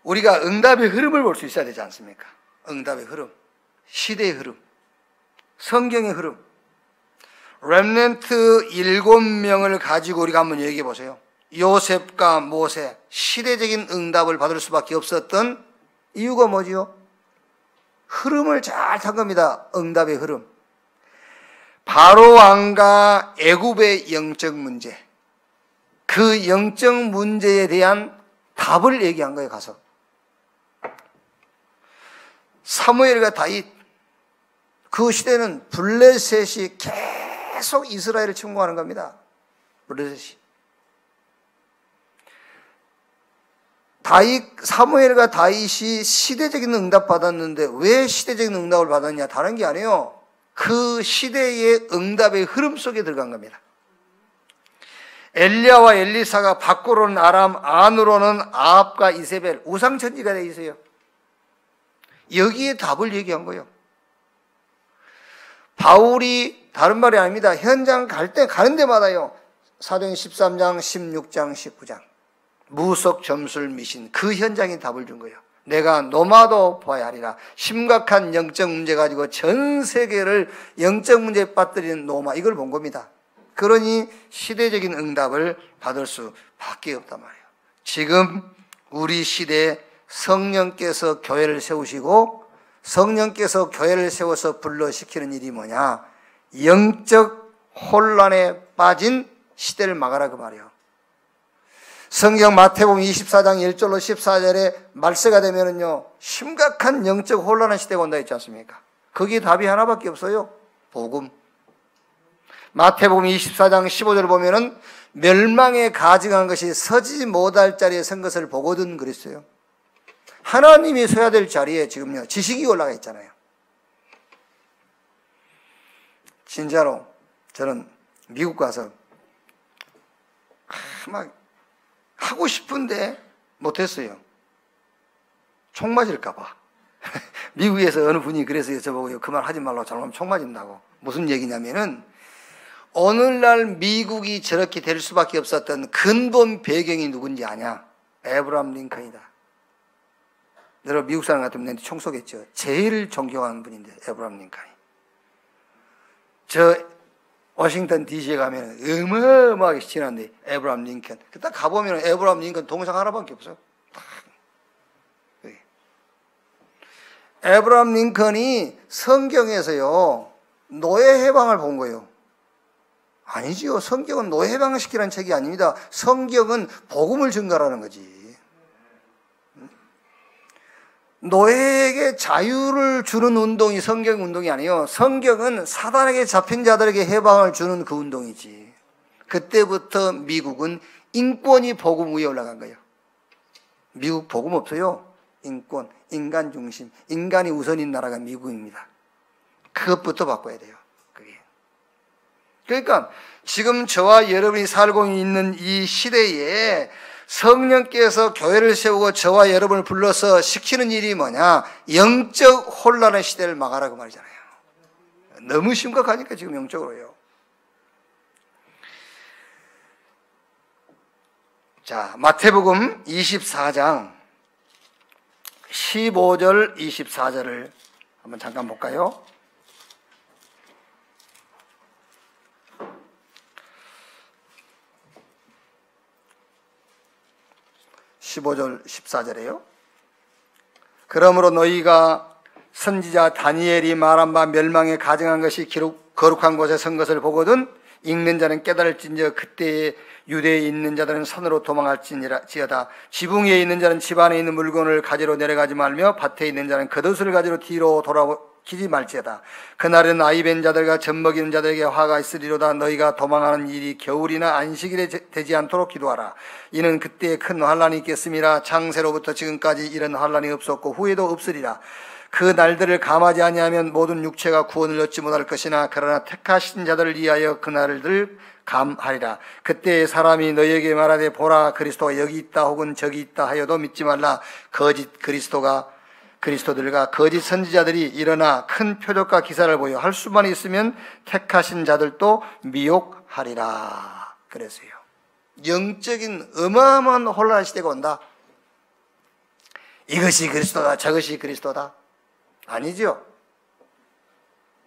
우리가 응답의 흐름을 볼 수 있어야 되지 않습니까? 응답의 흐름, 시대의 흐름, 성경의 흐름. 렘넌트 7명을 가지고 우리가 한번 얘기해 보세요. 요셉과 모세, 시대적인 응답을 받을 수밖에 없었던 이유가 뭐지요? 흐름을 잘 탄 겁니다. 응답의 흐름. 바로 왕과 애굽의 영적 문제, 그 영적 문제에 대한 답을 얘기한 거예요. 가서 사무엘과 다윗, 그 시대는 블레셋이 계속 이스라엘을 침공하는 겁니다. 블레셋이. 사무엘과 다윗이 시대적인 응답 받았는데 왜 시대적인 응답을 받았냐? 다른 게 아니에요. 그 시대의 응답의 흐름 속에 들어간 겁니다. 엘리야와 엘리사가 밖으로는 아람, 안으로는 아합과 이세벨, 우상천지가 되어 있어요. 여기에 답을 얘기한 거예요. 바울이 다른 말이 아닙니다. 현장 가는 데마다요. 사도행 13장, 16장, 19장. 무속 점술 미신 그 현장에 답을 준 거예요. 내가 노마도 보아야 하리라. 심각한 영적 문제 가지고 전 세계를 영적 문제에 빠뜨리는 노마, 이걸 본 겁니다. 그러니 시대적인 응답을 받을 수밖에 없단 말이에요. 지금 우리 시대에 성령께서 교회를 세우시고 성령께서 교회를 세워서 불러시키는 일이 뭐냐? 영적 혼란에 빠진 시대를 막아라 그 말이에요. 성경 마태복음 24장 1절로 14절에 말세가 되면은요, 심각한 영적 혼란한 시대가 온다 했지 않습니까? 거기에 답이 하나밖에 없어요. 복음. 마태복음 24장 15절 보면은 멸망에 가증한 것이 서지 못할 자리에 선 것을 보거든 그랬어요. 하나님이 서야 될 자리에 지금요, 지식이 올라가 있잖아요. 진짜로 저는 미국 가서 막 하고 싶은데 못했어요. 총 맞을까봐. 미국에서 어느 분이 그래서 저보고 그 말 하지 말라고, 잘못하면 총 맞는다고. 무슨 얘기냐면은 오늘날 미국이 저렇게 될 수밖에 없었던 근본 배경이 누군지 아냐? 에브라함 링컨이다. 여러분 미국 사람 같으면 내한테 총 쏘겠죠. 제일 존경하는 분인데 에브라함 링컨이. 저 워싱턴 DC에 가면 어마어마하게 지난데 에브라함 링컨. 딱 가보면 에브라함 링컨 동상 하나밖에 없어요. 에브라함 링컨이 성경에서요 노예 해방을 본 거예요. 아니지요. 성경은 노예 해방을 시키라는 책이 아닙니다. 성경은 복음을 증가하라는 거지. 노예에게 자유를 주는 운동이 성경 운동이 아니에요. 성경은 사단에게 잡힌 자들에게 해방을 주는 그 운동이지. 그때부터 미국은 인권이 복음 위에 올라간 거예요. 미국 복음 없어요. 인권, 인간 중심, 인간이 우선인 나라가 미국입니다. 그것부터 바꿔야 돼요. 그게. 그러니까 지금 저와 여러분이 살고 있는 이 시대에 성령께서 교회를 세우고 저와 여러분을 불러서 시키는 일이 뭐냐? 영적 혼란의 시대를 막아라고 말이잖아요. 너무 심각하니까 지금 영적으로요. 자, 마태복음 24장 15절 24절을 한번 잠깐 볼까요? (15절) (14절에요) 그러므로 너희가 선지자 다니엘이 말한 바 멸망에 가증한 것이 거룩한 곳에 선 것을 보거든 읽는 자는 깨달을진저 그때에 유대에 있는 자들은 산으로 도망할지어다. 지붕 위에 있는 자는 집 안에 있는 물건을 가지러 내려가지 말며 밭에 있는 자는 겉옷을 가지러 뒤로 돌아키지 말지어다. 그날은 아이 벤 자들과 젖 먹이는 자들에게 화가 있으리로다. 너희가 도망하는 일이 겨울이나 안식일에 되지 않도록 기도하라. 이는 그때에 큰 환란이 있겠음이라. 창세로부터 지금까지 이런 환란이 없었고 후에도 없으리라. 그 날들을 감하지 아니하면 모든 육체가 구원을 얻지 못할 것이나 그러나 택하신 자들을 위하여 그 날을 감하리라. 그때 사람이 너희에게 말하되 보라 그리스도가 여기 있다 혹은 저기 있다 하여도 믿지 말라. 거짓 그리스도들과 거짓 선지자들이 일어나 큰 표적과 기사를 보여 할 수만 있으면 택하신 자들도 미혹하리라. 그랬어요. 영적인 어마어마한 혼란 시대가 온다. 이것이 그리스도다 저것이 그리스도다. 아니죠.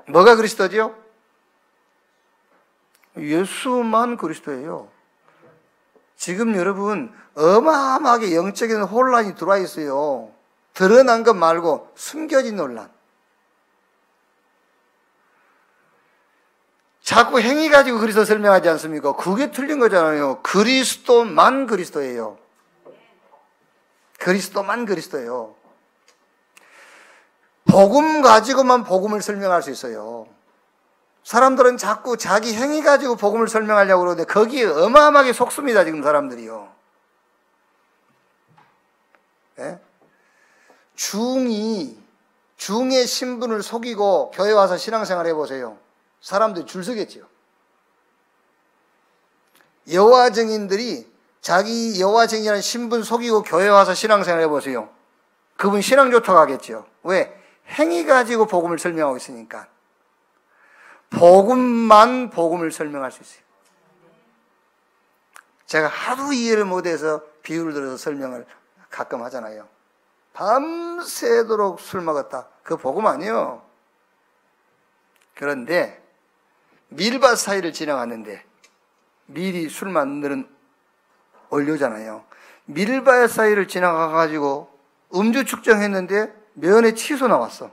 뭐가 그리스도죠? 예수만 그리스도예요. 지금 여러분 어마어마하게 영적인 혼란이 들어와 있어요. 드러난 것 말고 숨겨진 논란. 자꾸 행위 가지고 그리스도 설명하지 않습니까? 그게 틀린 거잖아요. 그리스도만 그리스도예요. 그리스도만 그리스도예요. 복음 가지고만 복음을 설명할 수 있어요. 사람들은 자꾸 자기 행위 가지고 복음을 설명하려고 그러는데 거기에 어마어마하게 속습니다. 지금 사람들이요. 예? 중의 신분을 속이고 교회 와서 신앙생활 해보세요. 사람들이 줄 서겠죠. 여호와 증인들이 자기 여호와 증인이라는 신분 속이고 교회 와서 신앙생활 해보세요. 그분 신앙 좋다고 하겠죠. 왜? 행위 가지고 복음을 설명하고 있으니까. 복음만 복음을 설명할 수 있어요. 제가 하도 이해를 못해서 비유를 들어서 설명을 가끔 하잖아요. 밤새도록 술 먹었다. 그거 복음 아니에요. 그런데 밀밭 사이를 지나갔는데 밀이 술 만드는 원료잖아요. 밀밭 사이를 지나가가지고 음주 측정했는데 면에 치소 나왔어.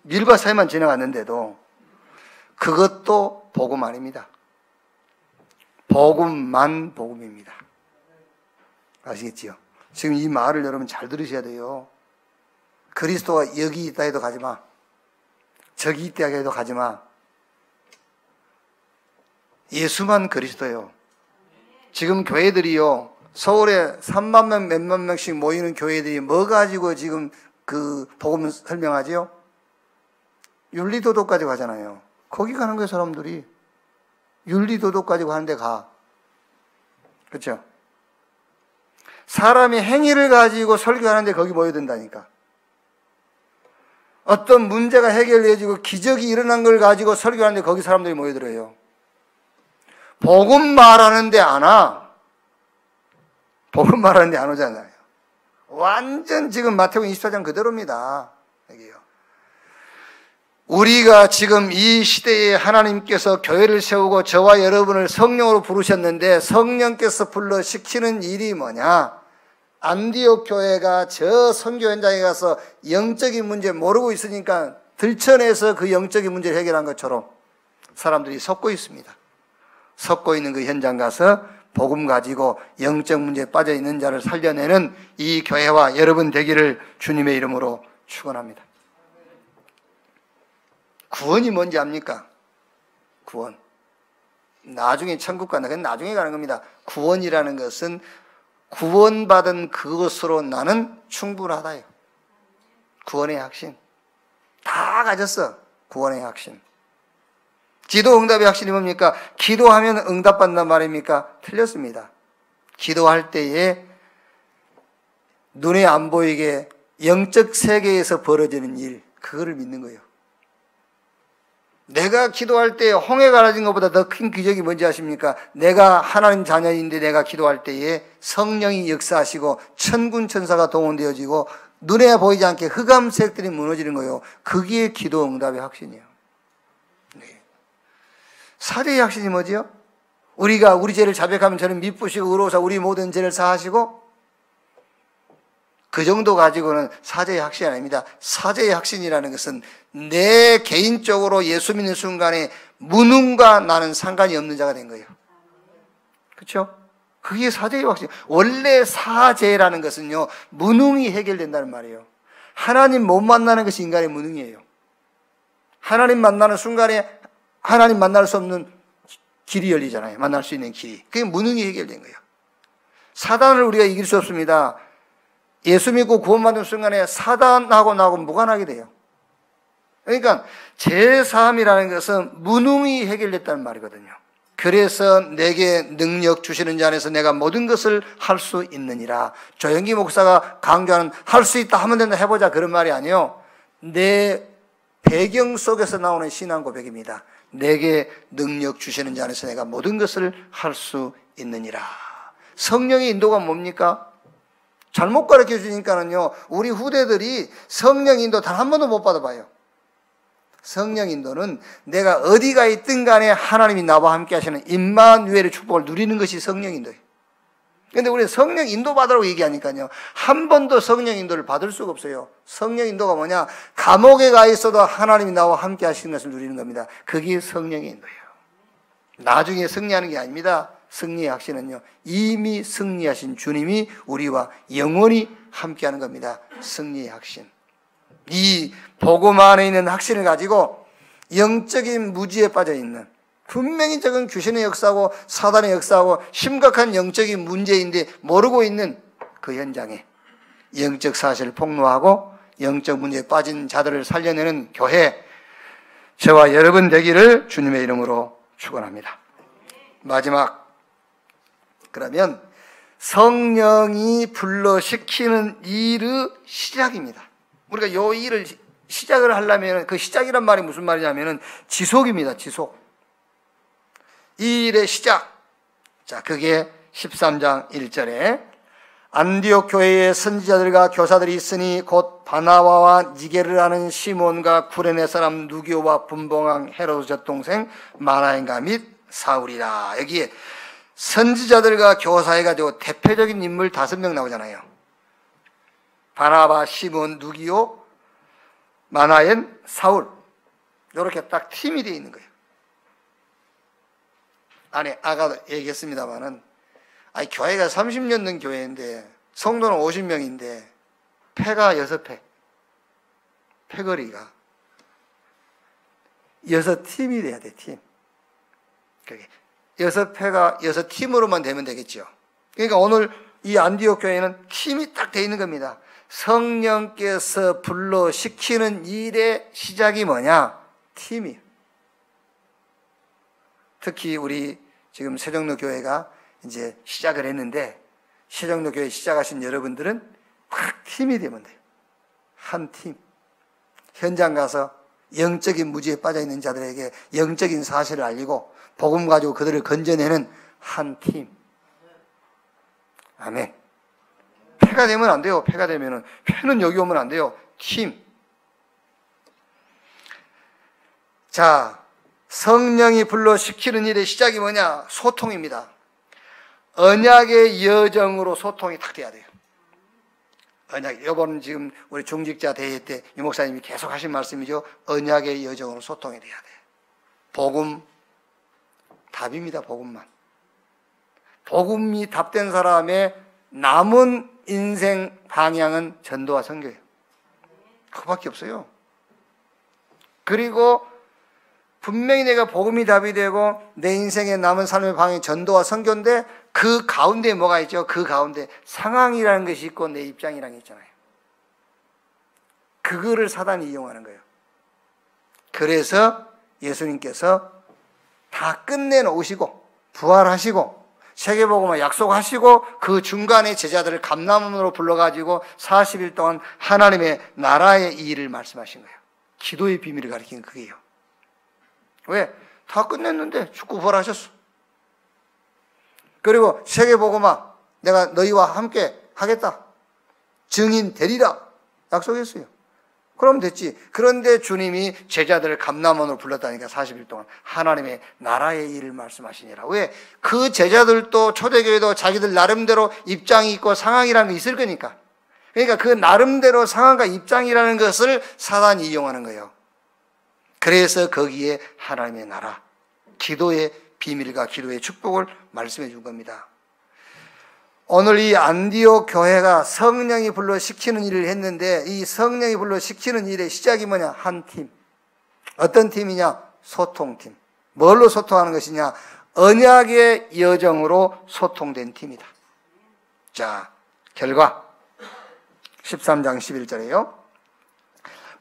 밀밭 사이만 지나갔는데도 그것도 복음 아닙니다. 복음만 복음입니다. 아시겠지요? 지금 이 말을 여러분 잘 들으셔야 돼요. 그리스도가 여기 있다 해도 가지 마. 저기 있다 해도 가지 마. 예수만 그리스도예요. 지금 교회들이요, 서울에 3만 명, 몇만 명씩 모이는 교회들이 뭐 가지고 지금 그 복음 설명하지요? 윤리도덕 가지고 하잖아요. 거기 가는 거예요, 사람들이. 윤리도덕 가지고 하는데 가. 그렇죠? 사람이 행위를 가지고 설교하는데 거기 모여든다니까. 어떤 문제가 해결되어지고 기적이 일어난 걸 가지고 설교하는데 거기 사람들이 모여들어요. 복음 말하는데 안 와. 복음 말하는데 안 오잖아요. 완전 지금 마태복음 24장 그대로입니다. 여기요. 우리가 지금 이 시대에 하나님께서 교회를 세우고 저와 여러분을 성령으로 부르셨는데 성령께서 불러 시키는 일이 뭐냐? 안디옥 교회가 저 선교 현장에 가서 영적인 문제 모르고 있으니까 들춰내서 그 영적인 문제를 해결한 것처럼 사람들이 섞고 있습니다. 섞고 있는 그 현장 가서 복음 가지고 영적 문제에 빠져 있는 자를 살려내는 이 교회와 여러분 되기를 주님의 이름으로 축원합니다. 구원이 뭔지 압니까? 구원. 나중에 천국 간다. 그건 나중에 가는 겁니다. 구원이라는 것은 구원받은 그것으로 나는 충분하다요. 구원의 확신. 다 가졌어. 구원의 확신. 기도 응답의 확신이 뭡니까? 기도하면 응답받는단 말입니까? 틀렸습니다. 기도할 때에 눈에 안 보이게 영적 세계에서 벌어지는 일, 그거를 믿는 거예요. 내가 기도할 때 홍해 갈라진 것보다 더 큰 기적이 뭔지 아십니까? 내가 하나님 자녀인데 내가 기도할 때에 성령이 역사하시고 천군 천사가 동원되어지고 눈에 보이지 않게 흑암색들이 무너지는 거예요. 그게 기도 응답의 확신이에요. 네. 사죄의 확신이 뭐지요? 우리가 우리 죄를 자백하면 저는 미쁘시고 의로우사 우리 모든 죄를 사하시고, 그 정도 가지고는 사죄의 확신이 아닙니다. 사죄의 확신이라는 것은 내 개인적으로 예수 믿는 순간에 무능과 나는 상관이 없는 자가 된 거예요. 그렇죠? 그게 사죄의 확신. 원래 사죄라는 것은요, 무능이 해결된다는 말이에요. 하나님 못 만나는 것이 인간의 무능이에요. 하나님 만나는 순간에 하나님 만날 수 없는 길이 열리잖아요. 만날 수 있는 길이. 그게 무능이 해결된 거예요. 사단을 우리가 이길 수 없습니다. 예수 믿고 구원받는 순간에 사단하고 나하고 무관하게 돼요. 그러니까 제3이라는 것은 무능이 해결됐다는 말이거든요. 그래서 내게 능력 주시는 자 안에서 내가 모든 것을 할 수 있느니라. 조영기 목사가 강조하는 할 수 있다 하면 된다 해보자 그런 말이 아니에요. 내 배경 속에서 나오는 신앙 고백입니다. 내게 능력 주시는 자 안에서 내가 모든 것을 할 수 있느니라. 성령의 인도가 뭡니까? 잘못 가르쳐 주니까는요, 우리 후대들이 성령 인도 단 한 번도 못 받아봐요. 성령 인도는 내가 어디가 있든 간에 하나님이 나와 함께 하시는 임마누엘의 축복을 누리는 것이 성령 인도예요. 그런데 우리 성령 인도 받으라고 얘기하니까요, 한 번도 성령 인도를 받을 수가 없어요. 성령 인도가 뭐냐? 감옥에 가 있어도 하나님이 나와 함께 하시는 것을 누리는 겁니다. 그게 성령의 인도예요. 나중에 승리하는 게 아닙니다. 승리의 확신은요, 이미 승리하신 주님이 우리와 영원히 함께하는 겁니다. 승리의 확신. 이 복음 안에 있는 확신을 가지고 영적인 무지에 빠져 있는, 분명히 저건 귀신의 역사고 사단의 역사고 심각한 영적인 문제인데 모르고 있는 그 현장에 영적 사실을 폭로하고 영적 문제에 빠진 자들을 살려내는 교회, 저와 여러분 되기를 주님의 이름으로 축원합니다. 마지막, 그러면 성령이 불러시키는 일의 시작입니다. 우리가 이 일을 시작을 하려면 그 시작이란 말이 무슨 말이냐면은 지속입니다. 지속. 이 일의 시작. 자, 그게 13장 1절에 안디옥 교회에 선지자들과 교사들이 있으니 곧 바나바와 니게를 하는 시몬과 구레네 사람 누기오와 분봉왕 헤로드 젖동생 마나엔가 및 사울이라. 여기에 선지자들과 교사 해가지고 대표적인 인물 5명 나오잖아요. 바나바, 시몬, 누기오, 마나엔, 사울. 이렇게 딱 팀이 되어 있는 거예요. 안에 아까 얘기했습니다마는 교회가 30년 된 교회인데 성도는 50명인데 패가 6패, 패거리가 6팀이 돼야 돼. 팀. 그게 6패가 6팀으로만 되면 되겠죠. 그러니까 오늘 이 안디옥 교회는 팀이 딱 돼 있는 겁니다. 성령께서 불러시키는 일의 시작이 뭐냐? 팀이에요. 특히 우리 지금 세종로 교회가 이제 시작을 했는데, 세종로 교회 시작하신 여러분들은 확 팀이 되면 돼요. 한 팀. 현장 가서 영적인 무지에 빠져있는 자들에게 영적인 사실을 알리고 복음 가지고 그들을 건져내는 한 팀. 아멘. 패가 되면 안 돼요. 패가 되면은, 패는 여기 오면 안 돼요. 팀. 자, 성령이 불러시키는 일의 시작이 뭐냐? 소통입니다. 언약의 여정으로 소통이 딱 돼야 돼요. 언약, 이번 지금 우리 중직자 대회 때 유 목사님이 계속 하신 말씀이죠. 언약의 여정으로 소통이 돼야 돼요. 복음, 답입니다. 복음만. 복음이 답된 사람의 남은 인생 방향은 전도와 선교예요. 그거밖에 없어요. 그리고 분명히 내가 복음이 답이 되고 내 인생에 남은 삶의 방향이 전도와 선교인데 그 가운데 뭐가 있죠? 그 가운데 상황이라는 것이 있고 내 입장이라는 게 있잖아요. 그거를 사단이 이용하는 거예요. 그래서 예수님께서 다 끝내놓으시고 부활하시고 세계복음을 약속하시고 그 중간에 제자들을 감람으로 불러가지고 40일 동안 하나님의 나라의 일을 말씀하신 거예요. 기도의 비밀을 가리키는 그게요. 왜? 다 끝냈는데 죽고 부활하셨어. 그리고 세계복음아, 내가 너희와 함께 하겠다. 증인 되리라. 약속했어요. 그럼 됐지. 그런데 주님이 제자들을 감람원으로 불렀다니까 40일 동안 하나님의 나라의 일을 말씀하시니라. 왜? 그 제자들도 초대교회도 자기들 나름대로 입장이 있고 상황이라는 게 있을 거니까. 그러니까 그 나름대로 상황과 입장이라는 것을 사단이 이용하는 거예요. 그래서 거기에 하나님의 나라, 기도의 비밀과 기도의 축복을 말씀해 준 겁니다. 오늘 이 안디옥 교회가 성령이 불러시키는 일을 했는데 이 성령이 불러시키는 일의 시작이 뭐냐? 한 팀. 어떤 팀이냐? 소통팀. 뭘로 소통하는 것이냐? 언약의 여정으로 소통된 팀이다. 자, 결과 13장 11절에요.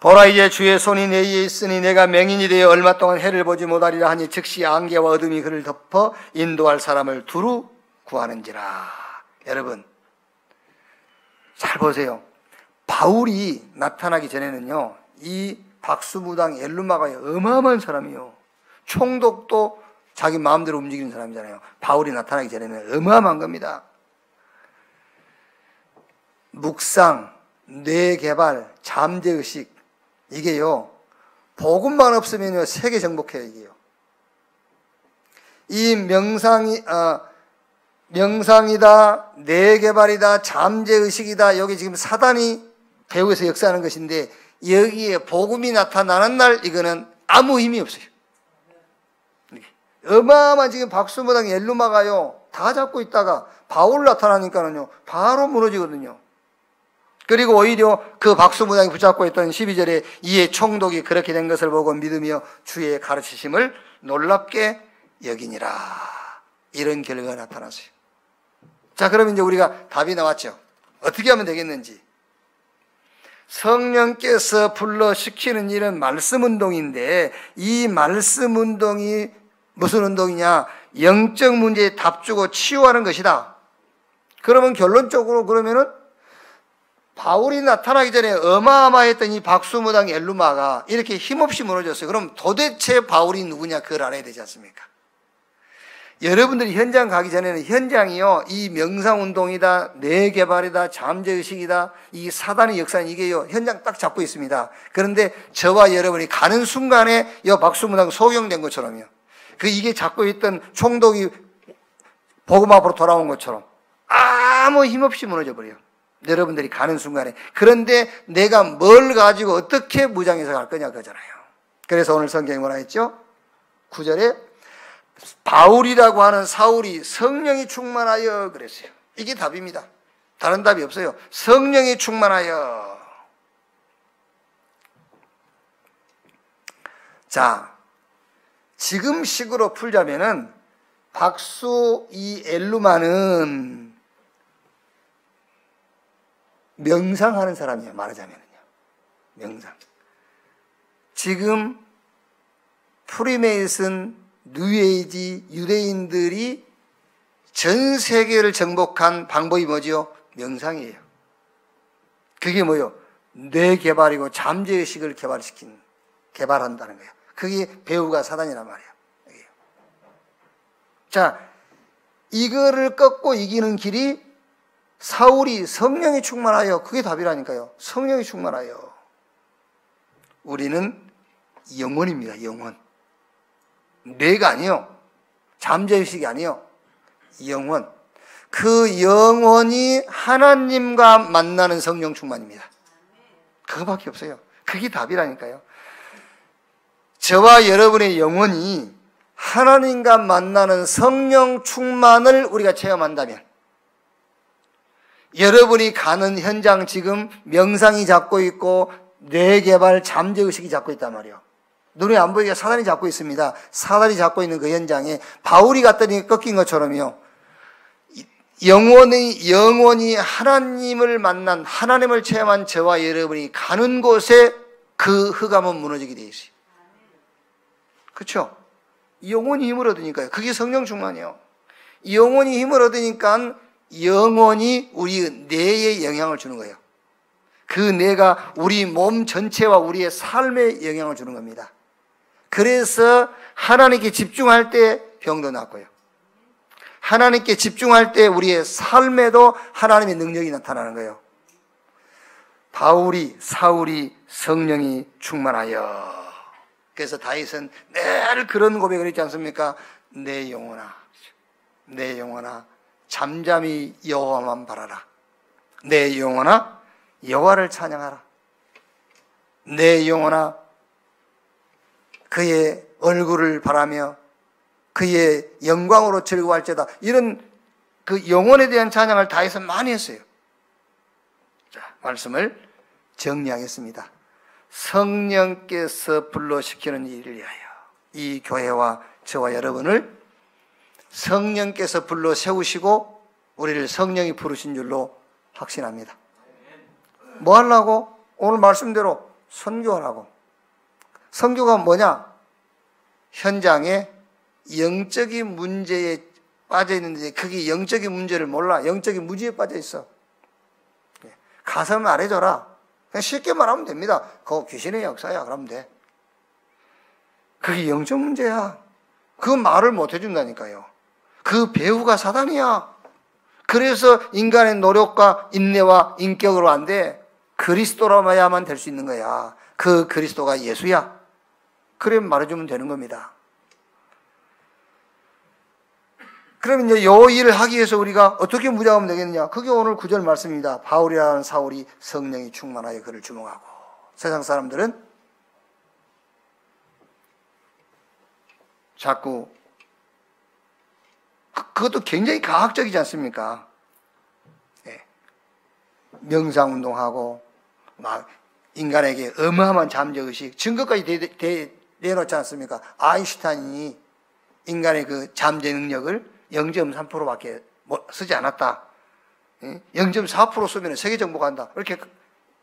보라, 이제 주의 손이 내 위에 있으니 내가 맹인이 되어 얼마 동안 해를 보지 못하리라 하니 즉시 안개와 어둠이 그를 덮어 인도할 사람을 두루 구하는지라. 여러분 잘 보세요. 바울이 나타나기 전에는요, 이 박수무당 엘루마가 어마어마한 사람이요. 총독도 자기 마음대로 움직이는 사람이잖아요. 바울이 나타나기 전에는 어마어마한 겁니다. 묵상, 뇌개발, 잠재의식, 이게요, 복음만 없으면요, 세계 정복해요, 이게요. 이 명상이다, 뇌개발이다, 잠재의식이다, 여기 지금 사단이 배후에서 역사하는 것인데, 여기에 복음이 나타나는 날, 이거는 아무 의미 없어요. 어마어마한 지금 박수무당 엘루마가요, 다 잡고 있다가, 바울 나타나니까는요, 바로 무너지거든요. 그리고 오히려 그 박수무당이 붙잡고 있던 12절에 이에 총독이 그렇게 된 것을 보고 믿으며 주의 가르치심을 놀랍게 여기니라. 이런 결과가 나타났어요. 자, 그럼 이제 우리가 답이 나왔죠. 어떻게 하면 되겠는지. 성령께서 불러시키는 일은 말씀 운동인데 이 말씀 운동이 무슨 운동이냐? 영적 문제에 답 주고 치유하는 것이다. 그러면 결론적으로 그러면은 바울이 나타나기 전에 어마어마했던 이 박수무당 엘루마가 이렇게 힘없이 무너졌어요. 그럼 도대체 바울이 누구냐? 그걸 알아야 되지 않습니까? 여러분들이 현장 가기 전에는 현장이요, 이 명상운동이다, 뇌개발이다, 잠재의식이다, 이 사단의 역사는 이게요, 현장 딱 잡고 있습니다. 그런데 저와 여러분이 가는 순간에 이 박수무당 소경된 것처럼요. 이게 잡고 있던 총독이 복음 앞으로 돌아온 것처럼 아무 힘없이 무너져 버려요. 여러분들이 가는 순간에. 그런데 내가 뭘 가지고 어떻게 무장해서 갈 거냐 그거잖아요. 그래서 오늘 성경이 뭐라 했죠? 9절에 바울이라고 하는 사울이 성령이 충만하여 그랬어요. 이게 답입니다. 다른 답이 없어요. 성령이 충만하여. 자, 지금 식으로 풀자면은 박수 이 엘루마는 명상하는 사람이에요. 말하자면요. 명상. 지금 프리메이슨 뉴에이지 유대인들이 전 세계를 정복한 방법이 뭐죠? 명상이에요. 그게 뭐요? 뇌 개발이고 잠재의식을 개발한다는 거예요. 그게 배우가 사단이란 말이에요. 자, 이거를 꺾고 이기는 길이 사울이 성령이 충만하여, 그게 답이라니까요. 성령이 충만하여. 우리는 영혼입니다. 영혼. 뇌가 아니요. 잠재의식이 아니요. 영혼. 그 영혼이 하나님과 만나는 성령 충만입니다. 그거밖에 없어요. 그게 답이라니까요. 저와 여러분의 영혼이 하나님과 만나는 성령 충만을 우리가 체험한다면, 여러분이 가는 현장 지금 명상이 잡고 있고 뇌개발 잠재의식이 잡고 있단 말이에요. 눈에 안 보이게 사단이 잡고 있습니다. 사단이 잡고 있는 그 현장에 바울이 갔더니 꺾인 것처럼요. 영혼이 하나님을 만난, 하나님을 체험한 저와 여러분이 가는 곳에 그 흑암은 무너지게 되어 있어요. 그렇죠? 영혼이 힘을 얻으니까요. 그게 성령 충만이에요. 영혼이 힘을 얻으니까 영혼이 우리 뇌에 영향을 주는 거예요. 그 뇌가 우리 몸 전체와 우리의 삶에 영향을 주는 겁니다. 그래서 하나님께 집중할 때 병도 낫고요. 하나님께 집중할 때 우리의 삶에도 하나님의 능력이 나타나는 거예요. 사울이 성령이 충만하여. 그래서 다윗은 늘 그런 고백을 했지 않습니까? 내 영혼아, 잠잠히 여호와만 바라라. 내 영혼아, 여호와를 찬양하라. 내 영혼아, 그의 얼굴을 바라며 그의 영광으로 즐거워할지어다. 이런 그 영혼에 대한 찬양을 다윗은 많이 했어요. 자, 말씀을 정리하겠습니다. 성령께서 불러시키는 일을 위하여 이 교회와 저와 여러분을 성령께서 불러 세우시고 우리를 성령이 부르신 줄로 확신합니다. 뭐 하려고? 오늘 말씀대로 선교하라고. 선교가 뭐냐? 현장에 영적인 문제에 빠져 있는데 그게 영적인 문제를 몰라. 영적인 무지에 빠져 있어. 가서 말해줘라. 그냥 쉽게 말하면 됩니다. 그거 귀신의 역사야. 그러면 돼. 그게 영적 문제야. 그 말을 못 해준다니까요. 그 배우가 사단이야. 그래서 인간의 노력과 인내와 인격으로 안 돼. 그리스도라야만 될 수 있는 거야. 그 그리스도가 예수야. 그래 말해주면 되는 겁니다. 그럼 이제 요 일을 하기 위해서 우리가 어떻게 무장하면 되겠느냐? 그게 오늘 9절 말씀입니다. 바울이라는 사울이 성령이 충만하여 그를 주목하고. 세상 사람들은 자꾸 그것도 굉장히 과학적이지 않습니까? 네. 명상운동하고 막 인간에게 어마어마한 잠재의식 증거까지 내놓지 않습니까? 아인슈타인이 인간의 그 잠재 능력을 0.3%밖에 쓰지 않았다. 0.4% 쓰면 세계 정복한다. 이렇게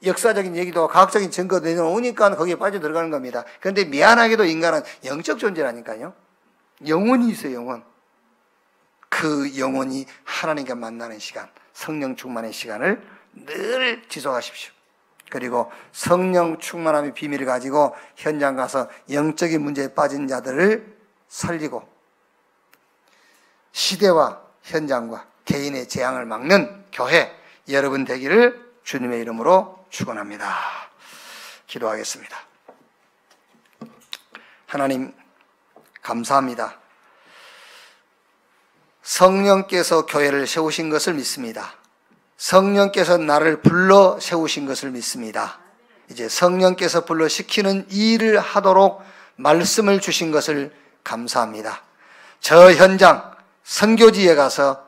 역사적인 얘기도 과학적인 증거도 내놓으니까 거기에 빠져들어가는 겁니다. 그런데 미안하게도 인간은 영적 존재라니까요. 영혼이 있어요, 영혼. 그 영혼이 하나님과 만나는 시간, 성령 충만의 시간을 늘 지속하십시오. 그리고 성령 충만함의 비밀을 가지고 현장 가서 영적인 문제에 빠진 자들을 살리고 시대와 현장과 개인의 재앙을 막는 교회 여러분 되기를 주님의 이름으로 축원합니다. 기도하겠습니다. 하나님 감사합니다. 성령께서 교회를 세우신 것을 믿습니다. 성령께서 나를 불러 세우신 것을 믿습니다. 이제 성령께서 불러 시키는 일을 하도록 말씀을 주신 것을 감사합니다. 저 현장 선교지에 가서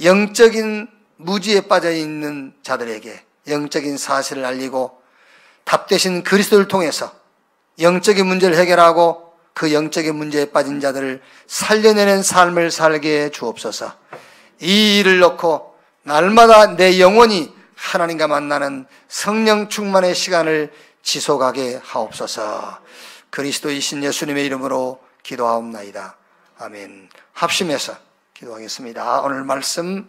영적인 무지에 빠져 있는 자들에게 영적인 사실을 알리고 답되신 그리스도를 통해서 영적인 문제를 해결하고 그 영적인 문제에 빠진 자들을 살려내는 삶을 살게 해 주옵소서. 이 일을 놓고 날마다 내 영혼이 하나님과 만나는 성령 충만의 시간을 지속하게 하옵소서. 그리스도이신 예수님의 이름으로 기도하옵나이다. 아멘. 합심해서 기도하겠습니다. 오늘 말씀